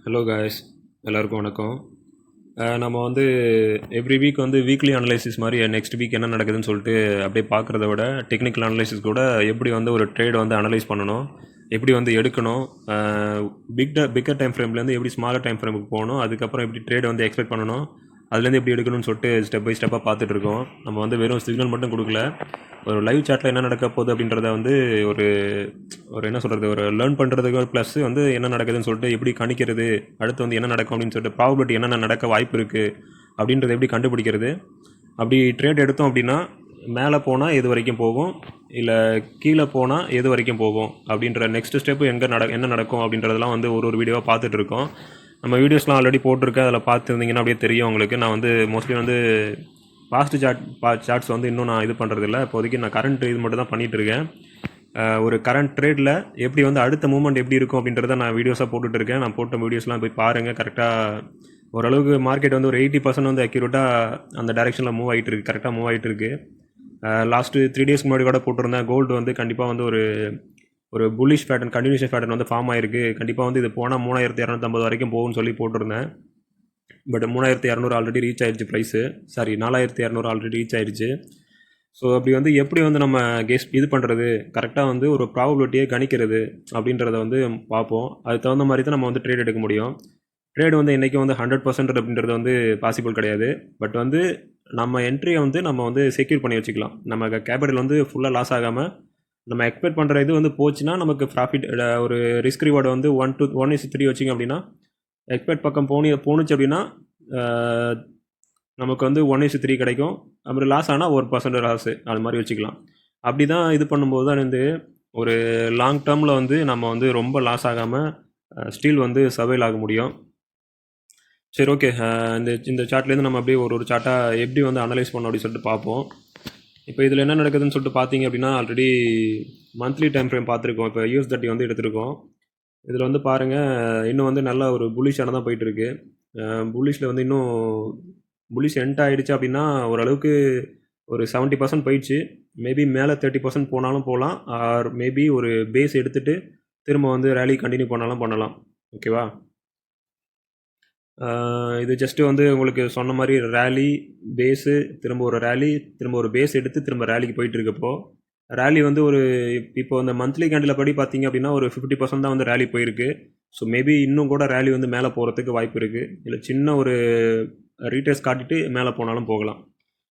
Hello guys, எல்லாருக்கும் வணக்கம். நம்ம வந்து எவ்ரி வீக் வந்து வீக்லி அனலைசிஸ் மாதிரி நெக்ஸ்ட் வீக் என்ன நடக்குதுன்னு சொல்லிட்டு அப்படியே பார்க்குறத விட டெக்னிக்கல் அனலைசிஸ் கூட எப்படி வந்து ஒரு ட்ரேடை வந்து அனலைஸ் பண்ணணும், எப்படி வந்து எடுக்கணும், பிக்கர் டைம் ஃப்ரேம்லேருந்து எப்படி ஸ்மாலர் டைம் ஃப்ரேமுக்கு போகணும், அதுக்கப்புறம் எப்படி ட்ரேடை வந்து எக்ஸ்பெக்ட் பண்ணணும், அதுலேருந்து எப்படி எடுக்கணும்னு சொல்லிட்டு ஸ்டெப் பை ஸ்டெப்பாக பார்த்துட்ருக்கோம். நம்ம வந்து வெறும் சிக்னல் மட்டும் கொடுக்கல, ஒரு லைவ் சாட்டில் என்ன நடக்க போகுது அப்படின்றத வந்து ஒரு ஒரு என்ன சொல்கிறது, ஒரு லேர்ன் பண்ணுறதுக்கு ஒரு ப்ளஸ் வந்து என்ன நடக்குதுன்னு சொல்லிட்டு எப்படி கணிக்கிறது, அடுத்து வந்து என்ன நடக்கும் அப்படின்னு சொல்லிட்டு ப்ராபபிலிட்டி என்னென்ன நடக்க வாய்ப்பு இருக்குது அப்படின்றத எப்படி கண்டுபிடிக்கிறது. அப்படி ட்ரேட் எடுத்தோம் அப்படின்னா மேலே போனால் எது வரைக்கும் போகும், இல்லை கீழே போனால் எது வரைக்கும் போகும் அப்படின்ற நெக்ஸ்ட் ஸ்டெப்பு என்ன நடக்கும் அப்படின்றதெல்லாம் வந்து ஒரு வீடியோவாக பார்த்துட்டு இருக்கோம். நம்ம வீடியோஸ்லாம் ஆல்ரெடி போட்டிருக்கேன், அதில் பார்த்துருந்தீங்கன்னா அப்படியே தெரியும் உங்களுக்கு. நான் வந்து மோஸ்ட்லி வந்து ஃபாஸ்ட் சார்ட்ஸ் வந்து இன்னும் நான் இது பண்ணுறதில்ல. இப்போதைக்கு நான் கரண்ட் இது மட்டும் தான் பண்ணிகிட்டு இருக்கேன். ஒரு கரண்ட் ட்ரேடில் எப்படி வந்து அடுத்த மூவ்மெண்ட் எப்படி இருக்கும் அப்படின்றத நான் வீடியோஸாக போட்டுட்டு இருக்கேன். நான் போட்ட வீடியோஸ்லாம் போய் பாருங்கள். கரெக்டாக ஓரளவுக்கு மார்க்கெட் வந்து ஒரு 80% வந்து அக்யூரேட்டாக அந்த டைரெக்ஷனில் மூவ் ஆகிட்டு இருக்குது, கரெக்டாக மூவ் ஆகிட்டு இருக்குது. லாஸ்ட்டு 3 டேஸ்க்கு முன்னாடி கூட போட்டிருந்தேன். கோல்டு வந்து கண்டிப்பாக வந்து ஒரு புல்லிஷ் பேட்டர்ன், கண்டினியூஷன் பேட்டர்ன் வந்து ஃபார்ம் ஆயிருக்கு. கண்டிப்பாக வந்து இது போனால் 3250 வரைக்கும் போகும்னு சொல்லி போட்டிருந்தேன். பட் 3200 ஆல்ரெடி ரீச் ஆயிடுச்சு ப்ரைஸு. 4200 ஆல்ரெடி ரீச் ஆயிடுச்சு. ஸோ அப்படி வந்து எப்படி வந்து நம்ம இது பண்ணுறது, கரெக்டாக வந்து ஒரு ப்ராபபிலிட்டியை கணிக்கிறது அப்படின்றத வந்து பார்ப்போம். அதுக்கு தகுந்த மாதிரி தான் நம்ம வந்து ட்ரேட் எடுக்க முடியும். ட்ரேடு வந்து இன்றைக்கி வந்து 100% அப்படின்றது வந்து பாசிபிள் கிடையாது. பட் வந்து நம்ம என்ட்ரியை வந்து நம்ம வந்து செக்யூர் பண்ணி வச்சுக்கலாம். நம்ம கேபிட்டல் வந்து ஃபுல்லாக லாஸ் ஆகாமல் நம்ம எக்ஸ்பெக்ட் பண்ணுற இது வந்து போச்சுன்னா நமக்கு ப்ராஃபிட், ஒரு ரிஸ்க் ரிவார்டு வந்து 1:3 வச்சிங்க அப்படின்னா, எக்ஸ்பெக்ட் பக்கம் போணுச்சு அப்படின்னா நமக்கு வந்து 1:3 கிடைக்கும். அப்புறம் லாஸ் ஆனால் 1% லாஸு, அது மாதிரி வச்சுக்கலாம். அப்படி தான் இது பண்ணும்போது தான் வந்து ஒரு லாங் டேர்மில் வந்து நம்ம வந்து ரொம்ப லாஸ் ஆகாமல் ஸ்டில் வந்து சர்வைல் ஆக முடியும். சரி, ஓகே. இந்த சார்ட்லேருந்து நம்ம அப்படியே ஒரு சார்ட்டாக எப்படி வந்து அனலைஸ் பண்ணோம் அப்படின்னு சொல்லிட்டு பார்ப்போம். இப்போ இதில் என்ன நடக்குதுன்னு சொல்லிட்டு பார்த்தீங்க அப்படின்னா, ஆல்ரெடி மந்த்லி டைம் ஃப்ரேம் பார்த்துருக்கோம். இப்போ US30 வந்து எடுத்திருக்கோம். இதில் வந்து பாருங்கள், இன்னும் வந்து நல்ல ஒரு புல்லிஷான தான் போயிட்டுருக்கு. புல்லிஷில் வந்து இன்னும் புல்லிஷ் எண்ட் ஆகிடுச்சு அப்படின்னா ஓரளவுக்கு ஒரு 70% போயிடுச்சு. மேபி மேலே 30% போனாலும் போகலாம், ஆர் மேபி ஒரு பேஸ் எடுத்துகிட்டு திரும்ப வந்து ரேலி கண்டினியூ பண்ணாலும் பண்ணலாம். ஓகேவா? இது ஜஸ்ட்டு வந்து உங்களுக்கு சொன்ன மாதிரி ரேலி, பேஸு, திரும்ப ஒரு ரேலி, திரும்ப ஒரு பேஸ் எடுத்து திரும்ப ரேலிக்கு போயிட்டு இருக்கப்போ, ரேலி வந்து இப்போ இந்த மந்த்லி கேண்டில் படி பார்த்தீங்க அப்படின்னா ஒரு 50% தான் வந்து ரேலி போயிருக்கு. ஸோ மேபி இன்னும் கூட ரேலி வந்து மேலே போகிறதுக்கு வாய்ப்பு இருக்குது. இல்லை சின்ன ஒரு ரீட்டர்ஸ் காட்டிட்டு மேலே போனாலும் போகலாம்.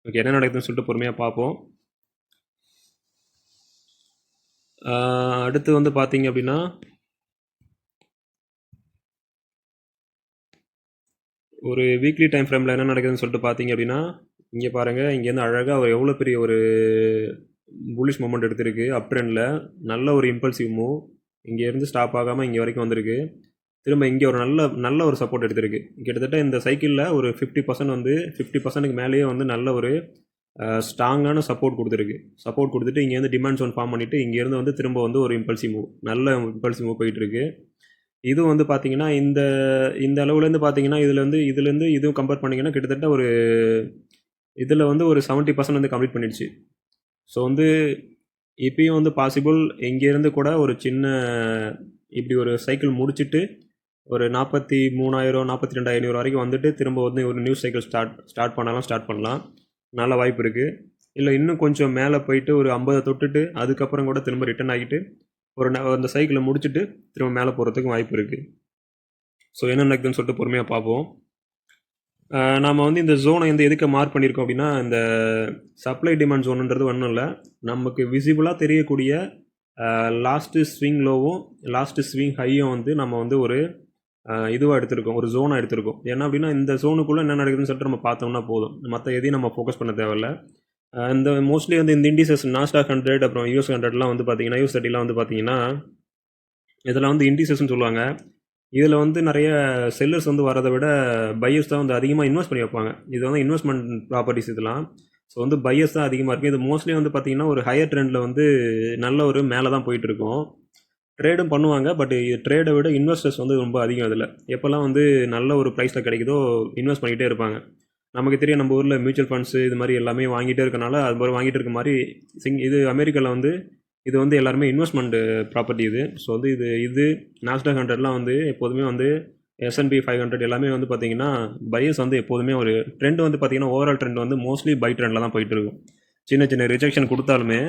ஓகே, என்ன நடக்குதுன்னு சொல்லிட்டு பொறுமையாக பார்ப்போம். அடுத்து வந்து பார்த்தீங்க அப்படின்னா, ஒரு வீக்லி டைம் ஃப்ரேமில் என்ன நடக்குதுன்னு சொல்லிட்டு பார்த்தீங்க அப்படின்னா, இங்கே பாருங்கள், இங்கேருந்து அழகாக எவ்வளோ பெரிய ஒரு புல்லிஷ் மூமெண்ட் எடுத்திருக்கு. அப் ட்ரெண்டில் நல்ல ஒரு இம்பல்சிவ் மூவ். இங்கேருந்து ஸ்டாப் ஆகாமல் இங்கே வரைக்கும் வந்திருக்கு. திரும்ப இங்கே ஒரு நல்ல ஒரு சப்போர்ட் எடுத்திருக்கு. கிட்டத்தட்ட இந்த சைக்கிளில் ஒரு 50% வந்து 50%க்கு மேலேயே வந்து நல்ல ஒரு ஸ்ட்ராங்கான சப்போர்ட் கொடுத்துருக்கு. சப்போர்ட் கொடுத்துட்டு இங்கேருந்து டிமாண்ட் ஜோன் ஃபார்ம் பண்ணிவிட்டு இங்கேருந்து வந்து திரும்ப வந்து ஒரு இம்பல்சிவ் மூவ், நல்ல இம்பல்சிவ் மூவ் போயிட்டுருக்கு. இது வந்து பார்த்தீங்கன்னா இந்த அளவுலேருந்து பார்த்தீங்கன்னா இதுலேருந்து இதுவும் கம்பேர் பண்ணிங்கன்னா கிட்டத்தட்ட ஒரு இதில் வந்து ஒரு 70% வந்து கம்ப்ளீட் பண்ணிடுச்சு. ஸோ வந்து இப்பயும் வந்து பாசிபிள் இங்கேருந்து கூட ஒரு சின்ன இப்படி ஒரு சைக்கிள் முடிச்சுட்டு ஒரு 43,000 42,500 வரைக்கும் வந்துட்டு திரும்ப வந்து ஒரு நியூ சைக்கிள் ஸ்டார்ட் பண்ணலாம். நல்ல வாய்ப்பு இருக்குது. இல்லை இன்னும் கொஞ்சம் மேலே போயிட்டு ஒரு 50 தொட்டுட்டு அதுக்கப்புறம் கூட திரும்ப ரிட்டர்ன் ஆகிட்டு அந்த சைக்கிளை முடிச்சுட்டு திரும்ப மேலே போகிறதுக்கும் வாய்ப்பு இருக்குது. ஸோ என்ன நடக்குதுன்னு சொல்லிட்டு பொறுமையாக பார்ப்போம். நாம் வந்து இந்த ஜோனை வந்து எதுக்கு மார்க் பண்ணியிருக்கோம் அப்படின்னா, இந்த சப்ளை டிமாண்ட் ஜோனுன்றது ஒன்றும் இல்லை, நமக்கு விசிபிளாக தெரியக்கூடிய லாஸ்ட்டு ஸ்விங் லோவும் லாஸ்ட்டு ஸ்விங் ஹையும் வந்து நம்ம வந்து ஒரு இதுவாக எடுத்திருக்கோம், ஒரு ஜோனாக எடுத்திருக்கோம். ஏன்னா அப்படின்னா இந்த ஜோனுக்குள்ளே என்ன நடக்குதுன்னு சொல்லிட்டு நம்ம பார்த்தோம்னா போதும், மற்ற எதையும் நம்ம ஃபோக்கஸ் பண்ண தேவையில்ல. இந்த மோஸ்ட்லி வந்து இந்த இண்டிசஸ் NASDAQ 100 அப்புறம் US 100லாம் வந்து பார்த்தீங்கன்னா, US 30லாம் வந்து பார்த்தீங்கன்னா இதெல்லாம் வந்து இண்டிசஸ்ன்னு சொல்லுவாங்க. இதில் வந்து நிறைய செல்லர்ஸ் வந்து வரதை விட பையர்ஸ் தான் வந்து அதிகமாக இன்வெஸ்ட் பண்ணி வைப்பாங்க. இது வந்து இன்வெஸ்ட்மெண்ட் ப்ராப்பர்ட்டிஸ் இதெல்லாம். ஸோ வந்து பையர்ஸ் தான் அதிகமாக இருக்குது. இது மோஸ்ட்லி வந்து பார்த்திங்கன்னா ஒரு ஹையர் ட்ரெண்டில் வந்து நல்ல ஒரு மேலே தான் போயிட்டுருக்கும். ட்ரேடும் பண்ணுவாங்க, பட் ட்ரேடை விட இன்வெஸ்டர்ஸ் வந்து ரொம்ப அதிகம் இதில். எப்போல்லாம் வந்து நல்ல ஒரு ப்ரைஸில் கிடைக்குதோ இன்வெஸ்ட் பண்ணிகிட்டே இருப்பாங்க. நமக்கு தெரியும், நம்ம ஊரில் மியூச்சுவல் ஃபண்ட்ஸு இது மாதிரி எல்லாமே வாங்கிட்டே இருக்கனால அது மாதிரி வாங்கிட்டு இருக்க மாதிரி இது அமெரிக்காவில் வந்து இது வந்து எல்லாருமே இன்வெஸ்ட்மெண்ட் ப்ராப்பர்ட்டி இது. ஸோ வந்து இது NASDAQ 100லாம் வந்து எப்போதுமே வந்து S&P 500 எல்லாமே வந்து பார்த்தீங்கன்னா பையர்ஸ் வந்து எப்போதுமே ஒரு ட்ரெண்ட் வந்து பார்த்தீங்கன்னா ஓவரால் ட்ரெண்ட் வந்து மோஸ்ட்லி பை ட்ரெண்டில் தான் போயிட்டு இருக்கும். சின்ன சின்ன ரிஜெக்ஷன் கொடுத்தாலுமே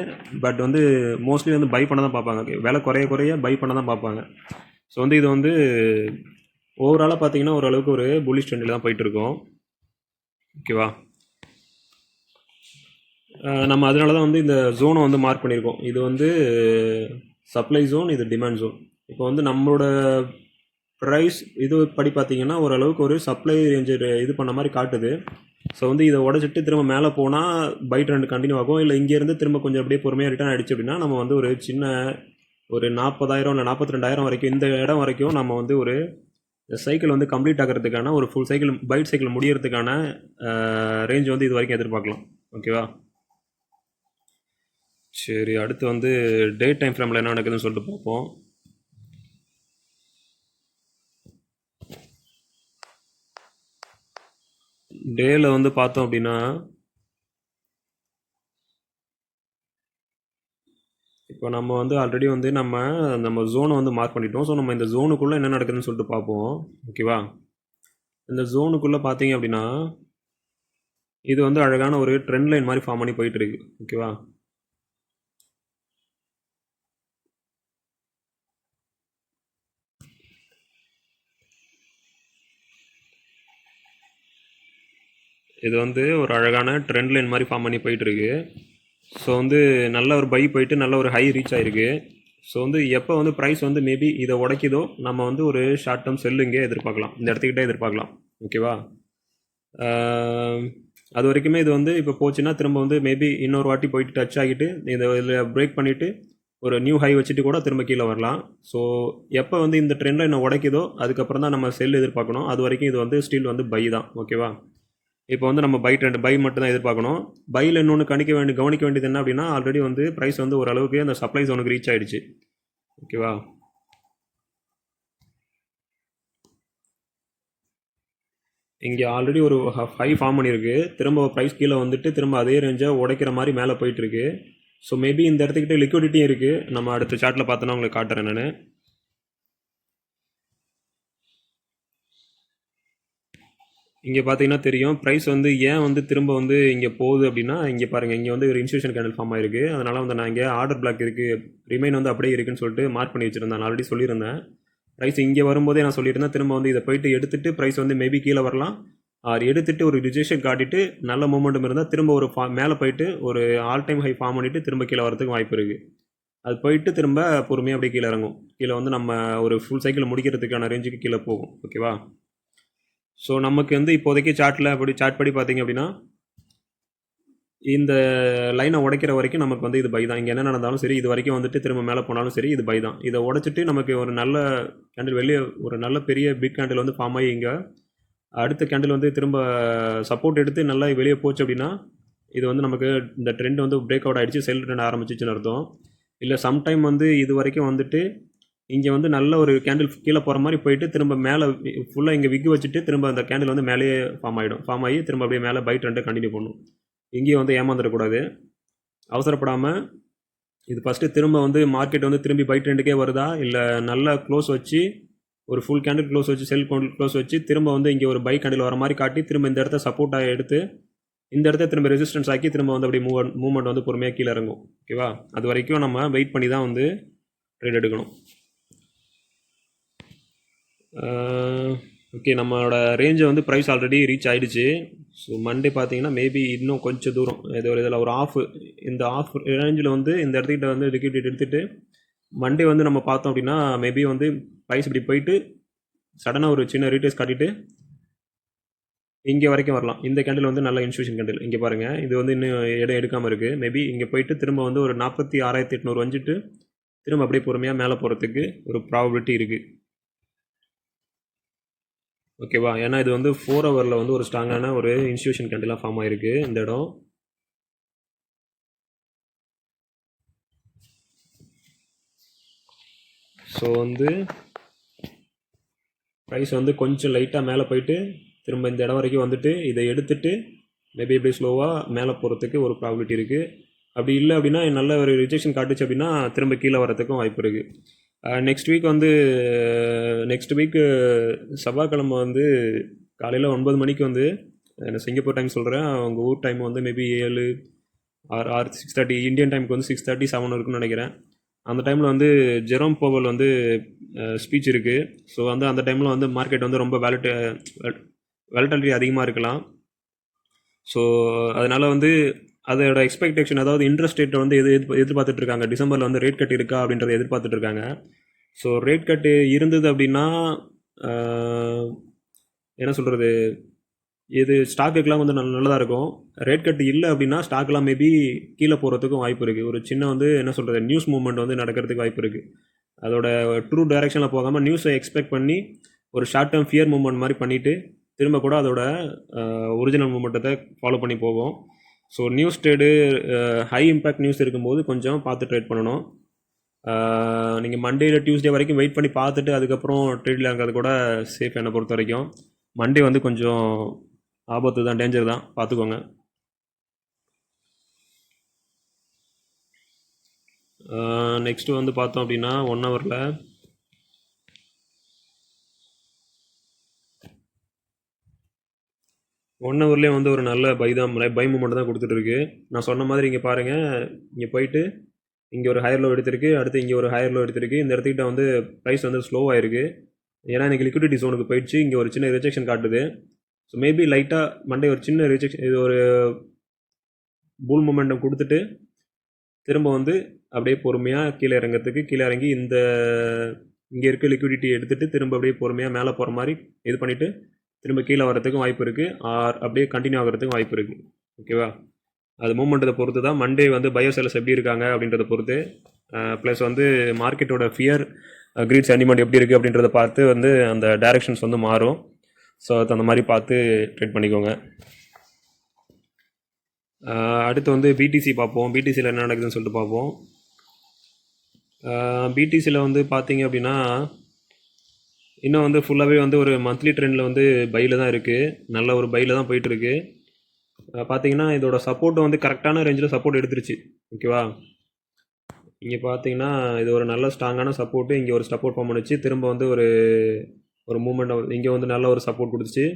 பட் வந்து மோஸ்ட்லி வந்து பை பண்ண தான் பார்ப்பாங்க. விலை குறைய குறைய பை பண்ண தான் பார்ப்பாங்க. ஸோ வந்து இது வந்து ஓவராலாக பார்த்தீங்கன்னா ஓரளவுக்கு ஒரு புல்லிஷ் ட்ரெண்டில் தான் போயிட்டு இருக்கோம். ஓகேவா? நம்ம அதனால தான் வந்து இந்த ஜோனை வந்து மார்க் பண்ணியிருக்கோம். இது வந்து சப்ளை ஜோன், இது டிமாண்ட் ஜோன். இப்போ வந்து நம்மளோட ப்ரைஸ் இது படி பார்த்தீங்கன்னா ஓரளவுக்கு ஒரு சப்ளை ரேஞ்சு இது பண்ண மாதிரி காட்டுது. ஸோ வந்து இதை உடச்சிட்டு திரும்ப மேலே போனால் பை ட்ரெண்ட் கண்டினியூ ஆகும். இல்லை இங்கேருந்து திரும்ப கொஞ்சம் அப்படியே பொறுமையாக ரிட்டர்ன் ஆகிடுச்சு அப்படின்னா நம்ம வந்து ஒரு சின்ன ஒரு 40,000 இல்லை 42,000 வரைக்கும் இந்த இடம் வரைக்கும் நம்ம வந்து ஒரு சைக்கிள் வந்து கம்ப்ளீட் ஆகிறதுக்கான ஒரு ஃபுல் சைக்கிள் பைட் சைக்கிள் முடியறதுக்கான ரேஞ்ச் வந்து இது வரைக்கும் எதிர்பார்க்கலாம். ஓகேவா? சரி, அடுத்து வந்து டே டைம் ஃப்ரேமில் என்ன நடக்குதுன்னு சொல்லிட்டு பார்ப்போம். டேல வந்து பார்த்தோம் அப்படின்னா இப்போ நம்ம வந்து ஆல்ரெடி வந்து நம்ம ஜோனை வந்து மார்க் பண்ணிட்டோம். ஸோ நம்ம இந்த ஜோனுக்குள்ளே என்ன நடக்குதுன்னு சொல்லிட்டு பார்ப்போம். ஓகேவா? இந்த ஜோனுக்குள்ளே பார்த்தீங்க அப்படின்னா இது வந்து அழகான ஒரு ட்ரெண்ட் லைன் மாதிரி ஃபார்ம் பண்ணி போயிட்டு இருக்கு. ஓகேவா? இது வந்து ஒரு அழகான ட்ரெண்ட் லைன் மாதிரி ஃபார்ம் பண்ணி போயிட்டு இருக்கு. ஸோ வந்து நல்ல ஒரு பை போயிட்டு நல்ல ஒரு ஹை ரீச் ஆயிருக்கு. ஸோ வந்து எப்போ வந்து ப்ரைஸ் வந்து மேபி இதை உடைக்குதோ நம்ம வந்து ஒரு ஷார்ட் டேர்ம் செல்லு இங்கே எதிர்பார்க்கலாம், இந்த இடத்துக்கிட்டே எதிர்பார்க்கலாம். ஓகேவா? அது வரைக்குமே இது வந்து இப்போ போச்சுன்னா திரும்ப வந்து மேபி இன்னொரு வாட்டி போயிட்டு டச் ஆகிட்டு இதில் பிரேக் பண்ணிவிட்டு ஒரு நியூ ஹை வச்சுட்டு கூட திரும்ப கீழே வரலாம். ஸோ எப்போ வந்து இந்த ட்ரெண்ட் என்ன உடைக்குதோ அதுக்கப்புறம் தான் நம்ம செல் எதிர்பார்க்கணும். அது வரைக்கும் இது வந்து ஸ்டில் வந்து பை தான். ஓகேவா? இப்போ வந்து நம்ம பை ட்ரெண்ட் பை மட்டும் தான் எதிர்பார்க்கணும். பையில் இன்னொன்று கவனிக்க வேண்டியது என்ன அப்படின்னா ஆல்ரெடி வந்து ப்ரைஸ் வந்து ஓரளவுக்கு அந்த சப்ளை ஜோனுக்கு ரீச் ஆகிடுச்சு. ஓகேவா? இங்கே ஆல்ரெடி ஒரு ஹை ஃபார்ம் பண்ணியிருக்கு. திரும்ப ப்ரைஸ் கீழே வந்துட்டு திரும்ப அதே ரேஞ்சை உடைக்கிற மாதிரி மேலே போயிட்டுருக்கு. ஸோ மேபி இந்த இடத்துக்கிட்ட லிக்விடிட்டியும் இருக்குது. நம்ம அடுத்த சார்ட்டில் பார்த்தோன்னா உங்களுக்கு காட்டுறேன் நான். இங்கே பார்த்தீங்கன்னா தெரியும் ப்ரைஸ் வந்து ஏன் வந்து திரும்ப வந்து இங்கே போகுது அப்படின்னா இங்கே பாருங்கள், இங்கே வந்து ஒரு இன்ஸ்டியூஷன் கேண்டில் ஃபார்ம் ஆயிருக்கு. அதனால் வந்து நான் இங்கே ஆர்டர் பிளாக் இருக்குது, ரிமைன் வந்து அப்படியே இருக்குன்னு சொல்லிட்டு மார்க் பண்ணி வச்சுருந்தேன். நான் ஆல்ரெடி சொல்லியிருந்தேன். ப்ரைஸ் இங்கே வரும்போதே நான் சொல்லியிருந்தேன் திரும்ப வந்து இதை போயிட்டு எடுத்துகிட்டு ப்ரைஸ் வந்து மேபி கீழே வரலாம். ஆர் எடுத்துகிட்டு ஒரு ரிஜெக்ஷன் காட்டிட்டு நல்ல மூமெண்டம் இருந்தால் திரும்ப ஒரு மேலே போயிட்டு ஒரு ஆல் டைம் ஹை ஃபார்ம் பண்ணிவிட்டு திரும்ப கீழே வரதுக்கு வாய்ப்பு இருக்குது. அது போயிட்டு திரும்ப பொறுமையாக அப்படியே கீழே இறங்கும். கீழே வந்து நம்ம ஒரு ஃபுல் சைக்கிள் முடிக்கிறதுக்கான ரேஞ்சுக்கு கீழே போகும். ஓகேவா? ஸோ நமக்கு வந்து இப்போதைக்கு சார்ட் படி பார்த்தீங்க அப்படின்னா இந்த லைனை உடைக்கிற வரைக்கும் நமக்கு வந்து இது பை தான். இங்கே என்ன நடந்தாலும் சரி, இது வரைக்கும் வந்துட்டு திரும்ப மேலே போனாலும் சரி, இது பை தான். இதை உடைச்சிட்டு நமக்கு ஒரு நல்ல கேண்டில் வெளியே ஒரு நல்ல பெரிய பிக் கேண்டில் வந்து ஃபார்ம் ஆகி இங்கே அடுத்த கேண்டில் வந்து திரும்ப சப்போர்ட் எடுத்து நல்லா வெளியே போச்சு அப்படின்னா இது வந்து நமக்கு இந்த ட்ரெண்ட் வந்து பிரேக் அவுட் ஆகிடுச்சு, செல் ட்ரெண்ட் ஆரம்பிச்சிச்சுன்னு அர்த்தம். இல்லை சம்டைம் வந்து இது வரைக்கும் வந்துட்டு இங்கே வந்து நல்ல ஒரு கேண்டில் கீழே போகிற மாதிரி போயிட்டு திரும்ப மேலே ஃபுல்லாக இங்கே விக்கு வச்சுட்டு திரும்ப அந்த கேண்டில் வந்து மேலேயே ஃபார்ம் ஆகி திரும்ப அப்படியே மேலே பை ட்ரெண்டை கண்டினியூ பண்ணும். இங்கேயும் வந்து ஏமாந்துடக்கூடாது. அவசரப்படாமல் இது ஃபஸ்ட்டு திரும்ப வந்து மார்க்கெட் வந்து திரும்பி பை ட்ரெண்டுக்கே வருதா, இல்லை நல்லா க்ளோஸ் வச்சு ஒரு ஃபுல் கேண்டில் க்ளோஸ் வச்சு செல் க்ளோஸ் வச்சு திரும்ப வந்து இங்கே ஒரு பை கேண்டில் வர மாதிரி காட்டி திரும்ப இந்த இடத்த சப்போர்ட்டாக எடுத்து இந்த இடத்த திரும்ப ரெசிஸ்டன்ஸ் ஆக்கி திரும்ப வந்து அப்படி மூவ்மெண்ட் வந்து பொறுமையாக கீழே இறங்கும். ஓகேவா? அது வரைக்கும் நம்ம வெயிட் பண்ணி தான் வந்து ட்ரேட் எடுக்கணும். ஓகே, நம்மளோட ரேஞ்சை வந்து ப்ரைஸ் ஆல்ரெடி ரீச் ஆகிடுச்சு. ஸோ மண்டே பார்த்தீங்கன்னா மேபி இன்னும் கொஞ்சம் தூரம் இது ஒரு இதில் ஒரு இந்த ஆஃப் ரேஞ்சில் வந்து இந்த இடத்துக்கிட்ட வந்து லிக்விடிட்டி எடுத்துகிட்டு மண்டே வந்து நம்ம பார்த்தோம் அப்படின்னா மேபி வந்து ப்ரைஸ் இப்படி போயிட்டு சடனாக ஒரு சின்ன ரீட்டேஸ் காட்டிட்டு இங்கே வரைக்கும் வரலாம். இந்த கேண்டில் வந்து நல்ல இன்ஸ்டியூஷன் கேண்டில். இங்கே பாருங்கள், இது வந்து இன்னும் இடம் எடுக்காமல் இருக்குது. மேபி இங்கே போயிட்டு திரும்ப வந்து ஒரு 46,800 வந்துட்டு திரும்ப அப்படியே பொறுமையாக மேலே போகிறதுக்கு ஒரு ப்ராபபிலிட்டி இருக்குது. ஓகேவா? ஏன்னா இது வந்து 4 ஹவரில் வந்து ஒரு ஸ்ட்ராங்கான ஒரு இன்ஸ்டியூஷன் கேண்டிலாக ஃபார்ம் ஆகிருக்கு இந்த இடம். ஸோ வந்து ப்ரைஸ் வந்து கொஞ்சம் லைட்டாக மேலே போயிட்டு திரும்ப இந்த இடம் வரைக்கும் வந்துட்டு இதை எடுத்துகிட்டு மேபி இப்படி ஸ்லோவாக மேலே போகிறதுக்கு ஒரு ப்ராபிலிட்டி இருக்குது. அப்படி இல்லை அப்படின்னா நல்ல ஒரு ரிஜெக்ஷன் காட்டுச்சு அப்படின்னா திரும்ப கீழே வரதுக்கும் வாய்ப்பு இருக்குது. நெக்ஸ்ட் வீக் வந்து நெக்ஸ்ட் வீக்கு செவ்வாய்க்கிழமை வந்து காலையில் 9 மணிக்கு வந்து சிங்கப்பூர் டைம் சொல்கிறேன், அவங்க ஊர் டைம் வந்து மேபி 7 ஆறு ஆறு 6:30 இந்தியன் டைமுக்கு வந்து 6:30 7 இருக்குன்னு நினைக்கிறேன். அந்த டைமில் வந்து ஜெரோம் போவல் வந்து ஸ்பீச் இருக்குது. ஸோ வந்து அந்த டைமில் வந்து மார்க்கெட் வந்து ரொம்ப வேலட்டிலிட்டி அதிகமாக இருக்கலாம். ஸோ அதனால் வந்து அதோட எக்ஸ்பெக்டேஷன், அதாவது இன்ட்ரெஸ்ட் ரேட்டை வந்து எதிர்பார்த்துட்டு இருக்காங்க. டிசம்பரில் வந்து ரேட் கட் இருக்கா அப்படின்றத எதிர்பார்த்துட்டு இருக்காங்க. ஸோ ரேட் கட்டு இருந்தது அப்படின்னா என்ன சொல்கிறது, இது ஸ்டாக்குக்கெலாம் வந்து நல்லதாக இருக்கும். ரேட் கட் இல்லை அப்படின்னா ஸ்டாக்லாம் மேபி கீழே போகிறதுக்கும் வாய்ப்பு இருக்குது. ஒரு சின்ன வந்து என்ன சொல்கிறது, நியூஸ் மூவ்மெண்ட் வந்து நடக்கிறதுக்கு வாய்ப்பு இருக்குது. அதோட ட்ரூ டைரெக்ஷனில் போகாமல் நியூஸை எக்ஸ்பெக்ட் பண்ணி ஒரு ஷார்ட் டேர்ம் ஃபியர் மூவ்மெண்ட் மாதிரி பண்ணிவிட்டு திரும்ப கூட அதோட ஒரிஜினல் மூமெண்ட்டத்தை ஃபாலோ பண்ணி போகும். So news trade high impact news இருக்கும்போது கொஞ்சம் பார்த்து ட்ரேட் பண்ணணும். நீங்கள் மண்டே இல்லை டியூஸ்டே வரைக்கும் வெயிட் பண்ணி பார்த்துட்டு அதுக்கப்புறம் ட்ரேடில் இருக்கிறது கூட சேஃப் என்னை பொறுத்த வரைக்கும். மண்டே வந்து கொஞ்சம் ஆபத்து தான், டேஞ்சர் தான், பார்த்துக்கோங்க. நெக்ஸ்ட்டு வந்து பார்த்தோம் அப்படின்னா 1 ஹவரில் வந்து ஒரு நல்ல பை மூமெண்ட் தான் கொடுத்துட்ருக்கு. நான் சொன்ன மாதிரி இங்கே பாருங்கள், இங்கே போயிட்டு இங்கே ஒரு ஹையர் லோ எடுத்திருக்கு, அடுத்து இங்கே ஒரு ஹையர் லோ எடுத்திருக்கு. இந்த இடத்துக்கிட்ட வந்து ப்ரைஸ் வந்து ஸ்லோவாக இருக்குது. ஏன்னா இன்றைக்கி லிக்விடிட்டி ஜோனுக்கு போயிடுச்சு. இங்கே ஒரு சின்ன ரிஜெக்ஷன் காட்டுது. ஸோ மேபி லைட்டாக மண்டே ஒரு சின்ன ரிஜெக்ஷன், இது ஒரு புல் மூமெண்டம் கொடுத்துட்டு திரும்ப வந்து அப்படியே பொறுமையாக கீழே இறங்கி இங்கே இருக்க லிக்விடிட்டி எடுத்துகிட்டு திரும்ப அப்படியே பொறுமையாக மேலே போகிற மாதிரி இது பண்ணிவிட்டு திரும்ப கீழே வரதுக்கும் வாய்ப்பு இருக்குது, ஆர் அப்படியே கண்டினியூ ஆகிறதுக்கும் வாய்ப்பு இருக்குது. ஓகேவா? அது மூமெண்ட்டை பொறுத்து தான். மண்டே வந்து பயோ செல்லர்ஸ் எப்படி இருக்காங்க அப்படின்றத பொறுத்து, ப்ளஸ் வந்து மார்க்கெட்டோட ஃபியர் கிரீட் சென்டிமெண்ட் எப்படி இருக்குது அப்படின்றத பார்த்து வந்து அந்த டைரக்ஷன்ஸ் வந்து மாறும். ஸோ அது அந்த மாதிரி பார்த்து ட்ரேட் பண்ணிக்கோங்க. அடுத்து வந்து பிடிசி பார்ப்போம். பிடிசியில் என்ன நடக்குதுன்னு சொல்லிட்டு பார்ப்போம். பிடிசியில் வந்து பார்த்தீங்க அப்படின்னா இன்னும் வந்து ஃபுல்லாகவே வந்து ஒரு மந்த்லி ட்ரெண்டில் வந்து பையில் தான் இருக்குது. நல்ல ஒரு பையில் தான் போயிட்டுருக்கு. பார்த்தீங்கன்னா இதோட சப்போர்ட்டை வந்து கரெக்டான ரேஞ்சில் சப்போர்ட் எடுத்துருச்சு. ஓகேவா? இங்கே பார்த்தீங்கன்னா இது ஒரு நல்ல ஸ்ட்ராங்கான சப்போர்ட்டு. இங்கே ஒரு சப்போர்ட் ஃபார்ம் பண்ணிச்சு. திரும்ப வந்து ஒரு மூமெண்ட் இங்கே வந்து நல்ல ஒரு சப்போர்ட் கொடுத்துச்சு.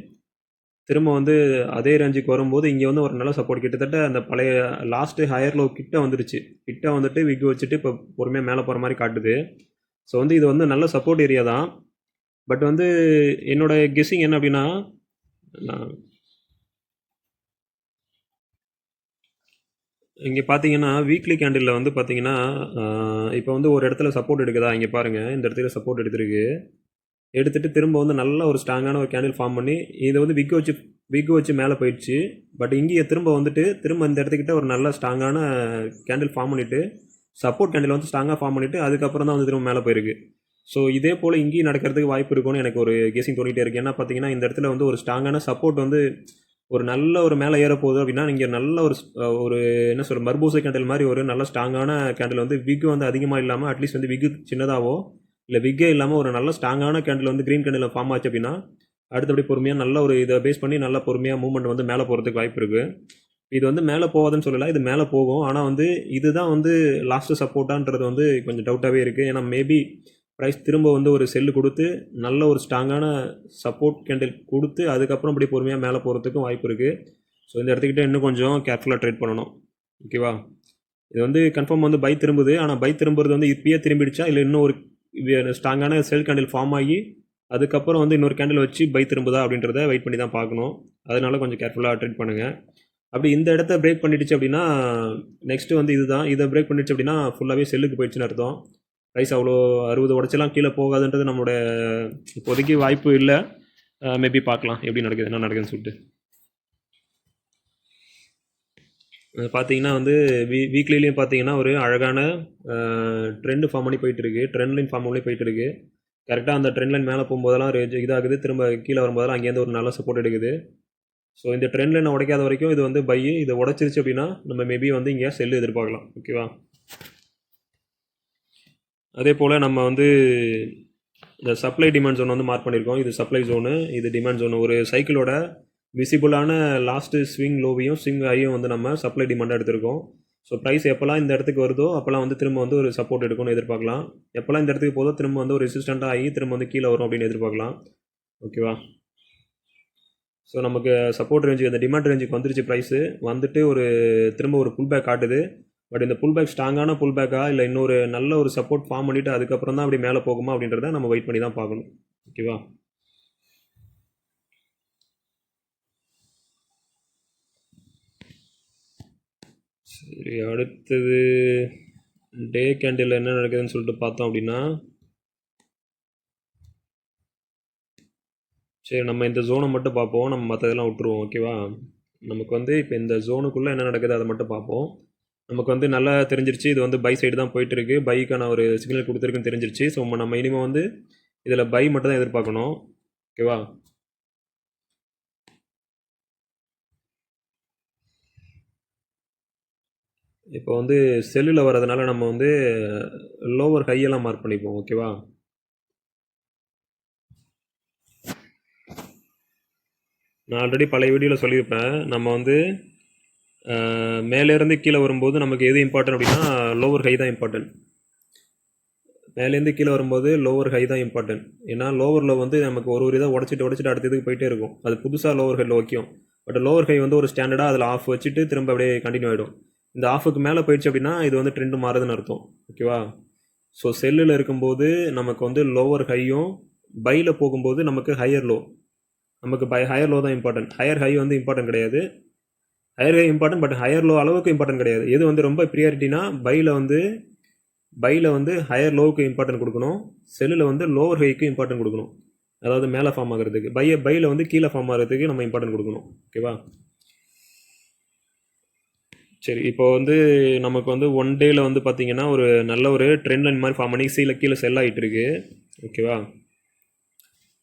திரும்ப வந்து அதே ரேஞ்சுக்கு வரும்போது இங்கே வந்து ஒரு நல்ல சப்போர்ட், கிட்டத்தட்ட அந்த பழைய லாஸ்ட்டு ஹையர் லோ கிட்ட வந்துடுச்சு. கிட்ட வந்துட்டு விக் வச்சுட்டு இப்போ பொறுமையாக மேலே போகிற மாதிரி காட்டுது. ஸோ வந்து இது வந்து நல்ல சப்போர்ட் ஏரியா தான். பட் வந்து என்னோட கெஸ்ஸிங் என்ன அப்படின்னா, இங்கே பார்த்தீங்கன்னா வீக்லி கேண்டிலில் வந்து பார்த்தீங்கன்னா இப்போ வந்து ஒரு இடத்துல சப்போர்ட் எடுக்குதா, இங்கே பாருங்கள் இந்த இடத்துல சப்போர்ட் எடுத்துகிட்டு திரும்ப வந்து நல்ல ஒரு ஸ்ட்ராங்கான ஒரு கேண்டில் ஃபார்ம் பண்ணி இதை வந்து விக் வச்சு மேலே போயிடுச்சு. பட் இங்கே திரும்ப வந்துட்டு திரும்ப இந்த இடத்துக்கிட்ட ஒரு நல்ல ஸ்ட்ராங்கான கேண்டில் ஃபார்ம் பண்ணிவிட்டு சப்போர்ட் கேண்டில் வந்து ஸ்ட்ராங்காக ஃபார்ம் பண்ணிவிட்டு அதுக்கப்புறம் தான் வந்து திரும்ப மேலே போயிருக்கு. ஸோ இதே போல் இங்கேயும் நடக்கிறதுக்கு வாய்ப்பு இருக்கும்னு எனக்கு ஒரு கெஸிங் தோணிகிட்டே இருக்குது. ஏன்னா பார்த்தீங்கன்னா இந்த இடத்துல வந்து ஒரு ஸ்ட்ராங்கான சப்போர்ட் வந்து ஒரு நல்ல ஒரு மேலே ஏற போகுது அப்படின்னா நீங்கள் நல்ல ஒரு என்ன சொல்கிற மர்பூசை கேண்டில் மாதிரி ஒரு நல்ல ஸ்ட்ராங்கான கேண்டில் வந்து விக் வந்து அதிகமாக இல்லாமல் அட்லீஸ்ட் வந்து விக்கு சின்னதாகவோ இல்லை விக்கே இல்லாமல் ஒரு நல்ல ஸ்ட்ராங்கான கேண்டில் வந்து க்ரீன் கேண்டில் ஃபார்ம் ஆச்சு அப்படின்னா அடுத்தபடி பொறுமையாக நல்ல ஒரு இதை பேஸ் பண்ணி நல்ல பொறுமையாக மூவ்மெண்ட் வந்து மேலே போகிறதுக்கு வாய்ப்பு இருக்குது. இது வந்து மேலே போகாதுன்னு சொல்லலை, இது மேலே போகும். ஆனால் வந்து இதுதான் வந்து லாஸ்ட்டு சப்போர்ட்டான்றது வந்து கொஞ்சம் டவுட்டாகவே இருக்குது. ஏன்னா மேபி ப்ரைஸ் திரும்ப வந்து ஒரு செல்லு கொடுத்து நல்ல ஒரு ஸ்ட்ராங்கான சப்போர்ட் கேண்டில் கொடுத்து அதுக்கப்புறம் அப்படி பொறுமையாக மேலே போகிறதுக்கும் வாய்ப்பு இருக்குது. ஸோ இந்த இடத்துக்கிட்ட இன்னும் கொஞ்சம் கேர்ஃபுல்லாக ட்ரேட் பண்ணணும். ஓகேவா? இது வந்து கன்ஃபார்ம் வந்து பை திரும்புது. ஆனால் பை திரும்புறது வந்து இப்பயே திரும்பிடுச்சா இல்லை இன்னும் ஒரு ஸ்ட்ராங்கான செல் கேண்டில் ஃபார்ம் ஆகி அதுக்கப்புறம் வந்து இன்னொரு கேண்டில் வச்சு பை திரும்புதா அப்படின்றத வெயிட் பண்ணி தான் பார்க்கணும். அதனால கொஞ்சம் கேர்ஃபுல்லாக ட்ரேட் பண்ணுங்கள். அப்படி இந்த இடத்த பிரேக் பண்ணிடுச்சு அப்படின்னா நெக்ஸ்ட்டு வந்து இதுதான், இதை பிரேக் பண்ணிடுச்சு அப்படின்னா ஃபுல்லாகவே செல்லுக்கு போயிடுச்சுன்னு அர்த்தம். ப்ரைஸ் அவ்வளோ 60 உடச்செல்லாம் கீழே போகாதுன்றது நம்மளோட இப்போதைக்கு வாய்ப்பு இல்லை. மேபி பார்க்கலாம் எப்படி நடக்குது, என்ன நடக்குதுன்னு சொல்லிட்டு. பார்த்தீங்கன்னா வந்து வீக்லிலையும் பார்த்தீங்கன்னா ஒரு அழகான ட்ரெண்டு ஃபார்ம் பண்ணி போயிட்டுருக்கு. ட்ரெண்ட் லைன் ஃபார்ம் பண்ணி போயிட்டுருக்கு. கரெக்டாக அந்த ட்ரெண்ட் லைன் மேலே போகும்போதெல்லாம் இதாகுது, திரும்ப கீழே வரும்போதெல்லாம் அங்கேருந்து ஒரு நல்ல சப்போர்ட் எடுக்குது. ஸோ இந்த ட்ரெண்ட் லைனை உடைக்காத வரைக்கும் இது வந்து பை. இதை உடச்சிருச்சு அப்படின்னா நம்ம மேபி வந்து இங்கே செல்லு எதிர்பார்க்கலாம். ஓகேவா? அதே போல் நம்ம வந்து இந்த சப்ளை டிமாண்ட் ஜோன் வந்து மார்க் பண்ணியிருக்கோம். இது சப்ளை ஜோனு, இது டிமாண்ட் ஜோனு. ஒரு சைக்கிளோட விசிபிளான லாஸ்ட்டு ஸ்விங் லோவையும் ஸ்விங் ஹையும் வந்து நம்ம சப்ளை டிமாண்டாக எடுத்திருக்கோம். ஸோ ப்ரைஸ் எப்போல்லாம் இந்த இடத்துக்கு வருதோ அப்போல்லாம் வந்து திரும்ப வந்து ஒரு சப்போர்ட் எடுக்கும்னு எதிர்பார்க்கலாம். எப்போல்லாம் இந்த இடத்துக்கு போதோ திரும்ப வந்து ஒரு ரெசிஸ்டண்ட்டாக ஆகி திரும்ப வந்து கீழே வரும் அப்படின்னு எதிர்பார்க்கலாம். ஓகேவா? ஸோ நமக்கு சப்போர்ட் ரேஞ்சுக்கு அந்த டிமாண்ட் ரேஞ்சுக்கு வந்துருச்சு ப்ரைஸு. வந்துட்டு ஒரு திரும்ப ஒரு புல் பேக் காட்டுது. பட் இந்த புல் பேக் ஸ்ட்ராங்கான புல் பேக்கா இல்லை இன்னொரு நல்ல ஒரு சப்போர்ட் ஃபார்ம் பண்ணிவிட்டு அதுக்கப்புறம் தான் அப்படி மேலே போகுமா அப்படின்றத நம்ம வெயிட் பண்ணி தான் பார்க்கணும். ஓகேவா? சரி, அடுத்தது டே கேண்டில் என்ன நடக்குதுன்னு சொல்லிட்டு பார்த்தோம் அப்படின்னா, சரி நம்ம இந்த ஜோனை மட்டும் பார்ப்போம். நம்ம மற்றதெல்லாம் விட்டுருவோம். ஓகேவா? நமக்கு வந்து இப்போ இந்த ஜோனுக்குள்ளே என்ன நடக்குது அதை மட்டும் பார்ப்போம். நமக்கு வந்து நல்லா தெரிஞ்சிருச்சு இது வந்து பை சைடு தான் போயிட்டு இருக்கு. பைக்கான ஒரு சிக்னல் கொடுத்துருக்குன்னு தெரிஞ்சிருச்சு. ஸோ நம்ம இனிமேல் வந்து இதில் பை மட்டும் தான் எதிர்பார்க்கணும். ஓகேவா? இப்போ வந்து செல்லில் வர்றதுனால நம்ம வந்து லோவர் ஹையெல்லாம் மார்க் பண்ணிப்போம். ஓகேவா? நான் ஆல்ரெடி பழைய வீடியோவில் சொல்லியிருப்பேன். நம்ம வந்து மேலேருந்து கீழே வரும்போது நமக்கு எது இம்பார்ட்டன்ட் அப்படின்னா லோவர் ஹை தான் இம்பார்ட்டன்ட். மேலேருந்து கீழே வரும்போது லோவர் ஹை தான் இம்பார்ட்டன்ட். ஏன்னா லோவரில் வந்து நமக்கு ஒரு இதாக உடச்சிட்டு அடுத்த இதுக்கு போயிட்டே இருக்கும். அது புதுசாக லோவர் ஹையில் வைக்கும். பட் லோவர் ஹை வந்து ஒரு ஸ்டாண்டர்டாக அதில் ஆஃப் வச்சுட்டு திரும்ப அப்படியே கண்டினியூ ஆகிடும். இந்த ஆஃபுக்கு மேலே போயிடுச்சு அப்படின்னா இது வந்து ட்ரெண்டு மாறுதுன்னு அர்த்தம். ஓகேவா? ஸோ செல்லில் இருக்கும்போது நமக்கு வந்து லோவர் ஹையும், பையில் போகும்போது நமக்கு ஹையர் லோ. நமக்கு ஹையர் லோ தான் இம்பார்ட்டன்ட். ஹையர் ஹை வந்து இம்பார்ட்டன்ட் கிடையாது. Higher high important, but higher low அளவுக்கு இம்பார்ட்டன்ட் கிடையாது. எது வந்து ரொம்ப ப்ரியாரிட்டினா பையில் வந்து ஹையர் லோவுக்கு இம்பார்ட்டன்ட் கொடுக்கணும். செல்லில் வந்து லோவர் ஹைக்கு இம்பார்ட்டன்ட் கொடுக்கணும். அதாவது மேலே ஃபார்ம் ஆகிறதுக்கு. பையில் வந்து கீழே ஃபார்ம் ஆகிறதுக்கு நம்ம இம்பார்ட்டன்ட் கொடுக்கணும். ஓகேவா? சரி, இப்போ வந்து நமக்கு வந்து ஒன் டேயில் வந்து பார்த்தீங்கன்னா ஒரு நல்ல ஒரு ட்ரெண்ட் லைன் மாதிரி ஃபார்ம் பண்ணி கீழே செல் ஆகிட்டு இருக்கு. ஓகேவா?